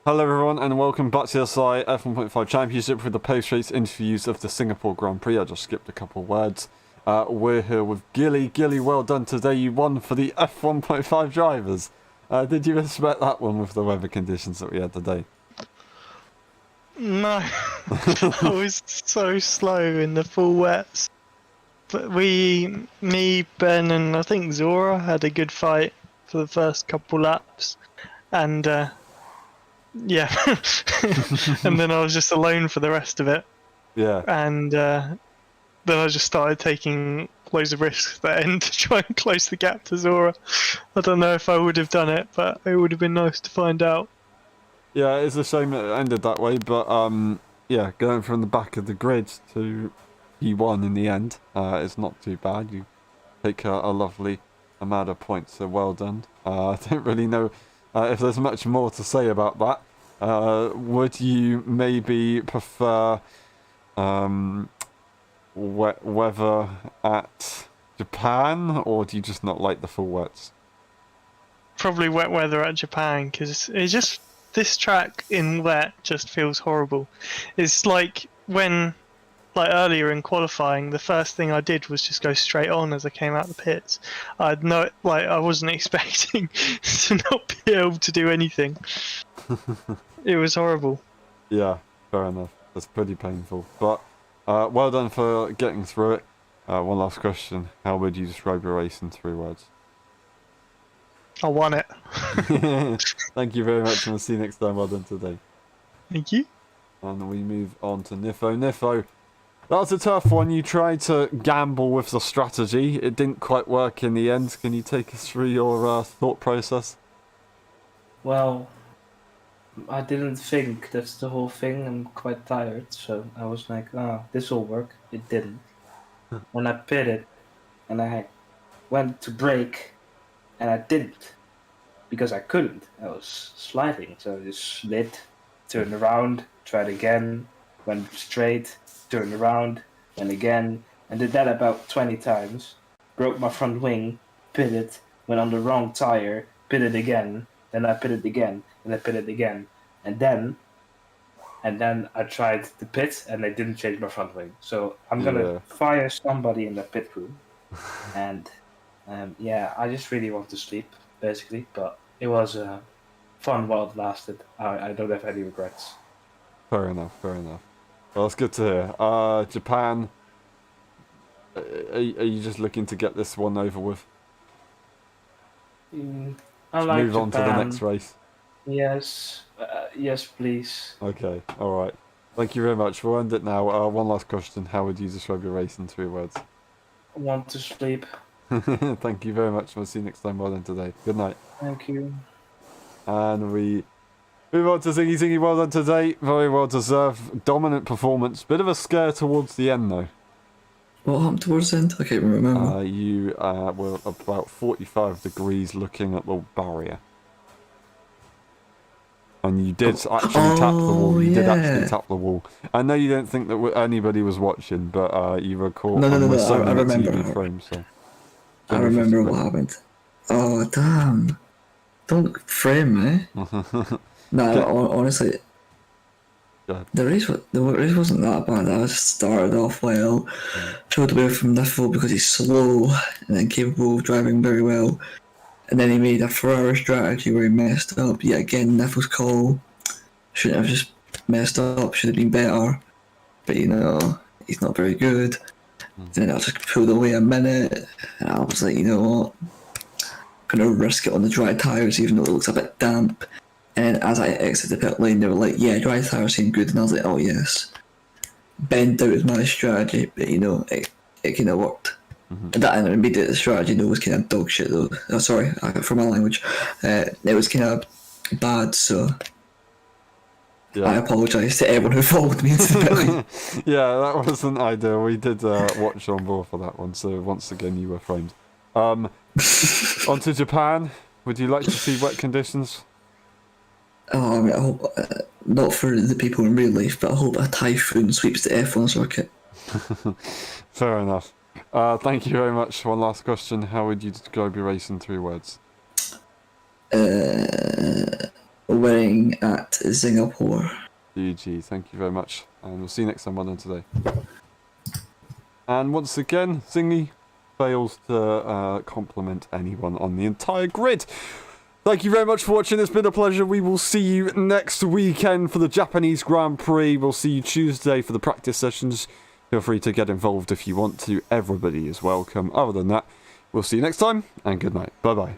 Hello everyone and welcome back to the LSI F1.5 Championship with the post-race interviews of the Singapore Grand Prix. I just skipped a couple of words. We're here with Gilly. Gilly, well done today. You won for the F1.5 drivers. Did you expect that one with the weather conditions that we had today? No, I was so slow in the full wets. But me, Ben, and I think Zora had a good fight for the first couple laps, and yeah, and then I was just alone for the rest of it. Yeah. And then I just started taking loads of risks at the end to try and close the gap to Zora. I don't know if I would have done it, but it would have been nice to find out. Yeah, it's a shame it ended that way, but yeah, going from the back of the grid to P1 in the end is not too bad. You take a lovely amount of points, so well done. I don't really know if there's much more to say about that. Would you maybe prefer weather at Japan, or do you just not like the full wets? Probably wet weather at Japan, because this track in wet just feels horrible. It's like when, like earlier in qualifying, the first thing I did was just go straight on as I came out the pits. I wasn't expecting to not be able to do anything. It was horrible. Yeah, fair enough. That's pretty painful, but well done for getting through it. One last question: how would you describe your race in 3 words? I won it. Thank you very much, and we'll see you next time. Well done today. Thank you. And we move on to Nifo. Nifo, that was a tough one. You tried to gamble with the strategy. It didn't quite work in the end. Can you take us through your thought process? Well, I didn't think that's the whole thing. I'm quite tired, so I was like, oh, this will work. It didn't. When I pitted and I went to brake and I didn't because I couldn't. I was sliding, so I just slid, turned around, tried again, went straight, turned around, and again, and did that about 20 times. Broke my front wing, pitted, went on the wrong tire, pitted again, then I pitted again, and I pitted again, and then I tried the pit, and they didn't change my front wing. So I'm gonna fire somebody in the pit crew, and yeah, I just really want to sleep, basically. But it was fun while it lasted. I don't have any regrets. Fair enough, fair enough. Well, it's good to hear. Japan, are you just looking to get this one over with? I like move on to the next race. Yes, yes, please. Okay, alright. Thank you very much. We'll end it now. One last question. How would you describe your race in 3 words? I want to sleep. Thank you very much. We'll see you next time. Well done today. Good night. Thank you. And we move on to Zingy. Zingy, well done today. Very well deserved. Dominant performance. Bit of a scare towards the end, though. What happened towards the end? I can't remember. You were about 45 degrees looking at the barrier. And you did actually tap the wall. You did actually tap the wall. I know you don't think that anybody was watching, but you were caught No, so I remember. TV frames, so. I remember what happened. Oh, damn. Don't frame me. No, honestly, the race wasn't that bad. I just started off well, showed away from Niffle because he's slow and then capable of driving very well. And then he made a Ferrari strategy where he messed up. Yet again, Niffle's call shouldn't have just messed up, should have been better. But you know, he's not very good. Then I just pulled away a minute, and I was like, you know what, I'm gonna risk it on the dry tyres even though it looks a bit damp. And as I exited the pit lane, they were like, yeah, dry tyres seem good, and I was like, oh yes. Ben doubted my strategy, but you know, it kind of worked. And that immediate strategy though was kind of dog shit though. Oh, sorry for my language. It was kind of bad, so yeah. I apologise to everyone who followed me into the pit lane. Yeah, that wasn't ideal. We did watch on board for that one, so once again you were framed. On to Japan. Would you like to see wet conditions? Oh, I mean, I hope not for the people in real life, but I hope a typhoon sweeps the F1 circuit. Fair enough. Thank you very much. One last question. How would you describe your race in 3 words? Winning at Singapore. GG. Thank you very much. And we'll see you next time. Well done today. And once again, Zingy fails to compliment anyone on the entire grid. Thank you very much for watching. It's been a pleasure. We will see you next weekend for the Japanese Grand Prix. We'll see you Tuesday for the practice sessions. Feel free to get involved if you want to. Everybody is welcome. Other than that, we'll see you next time, and good night. Bye-bye.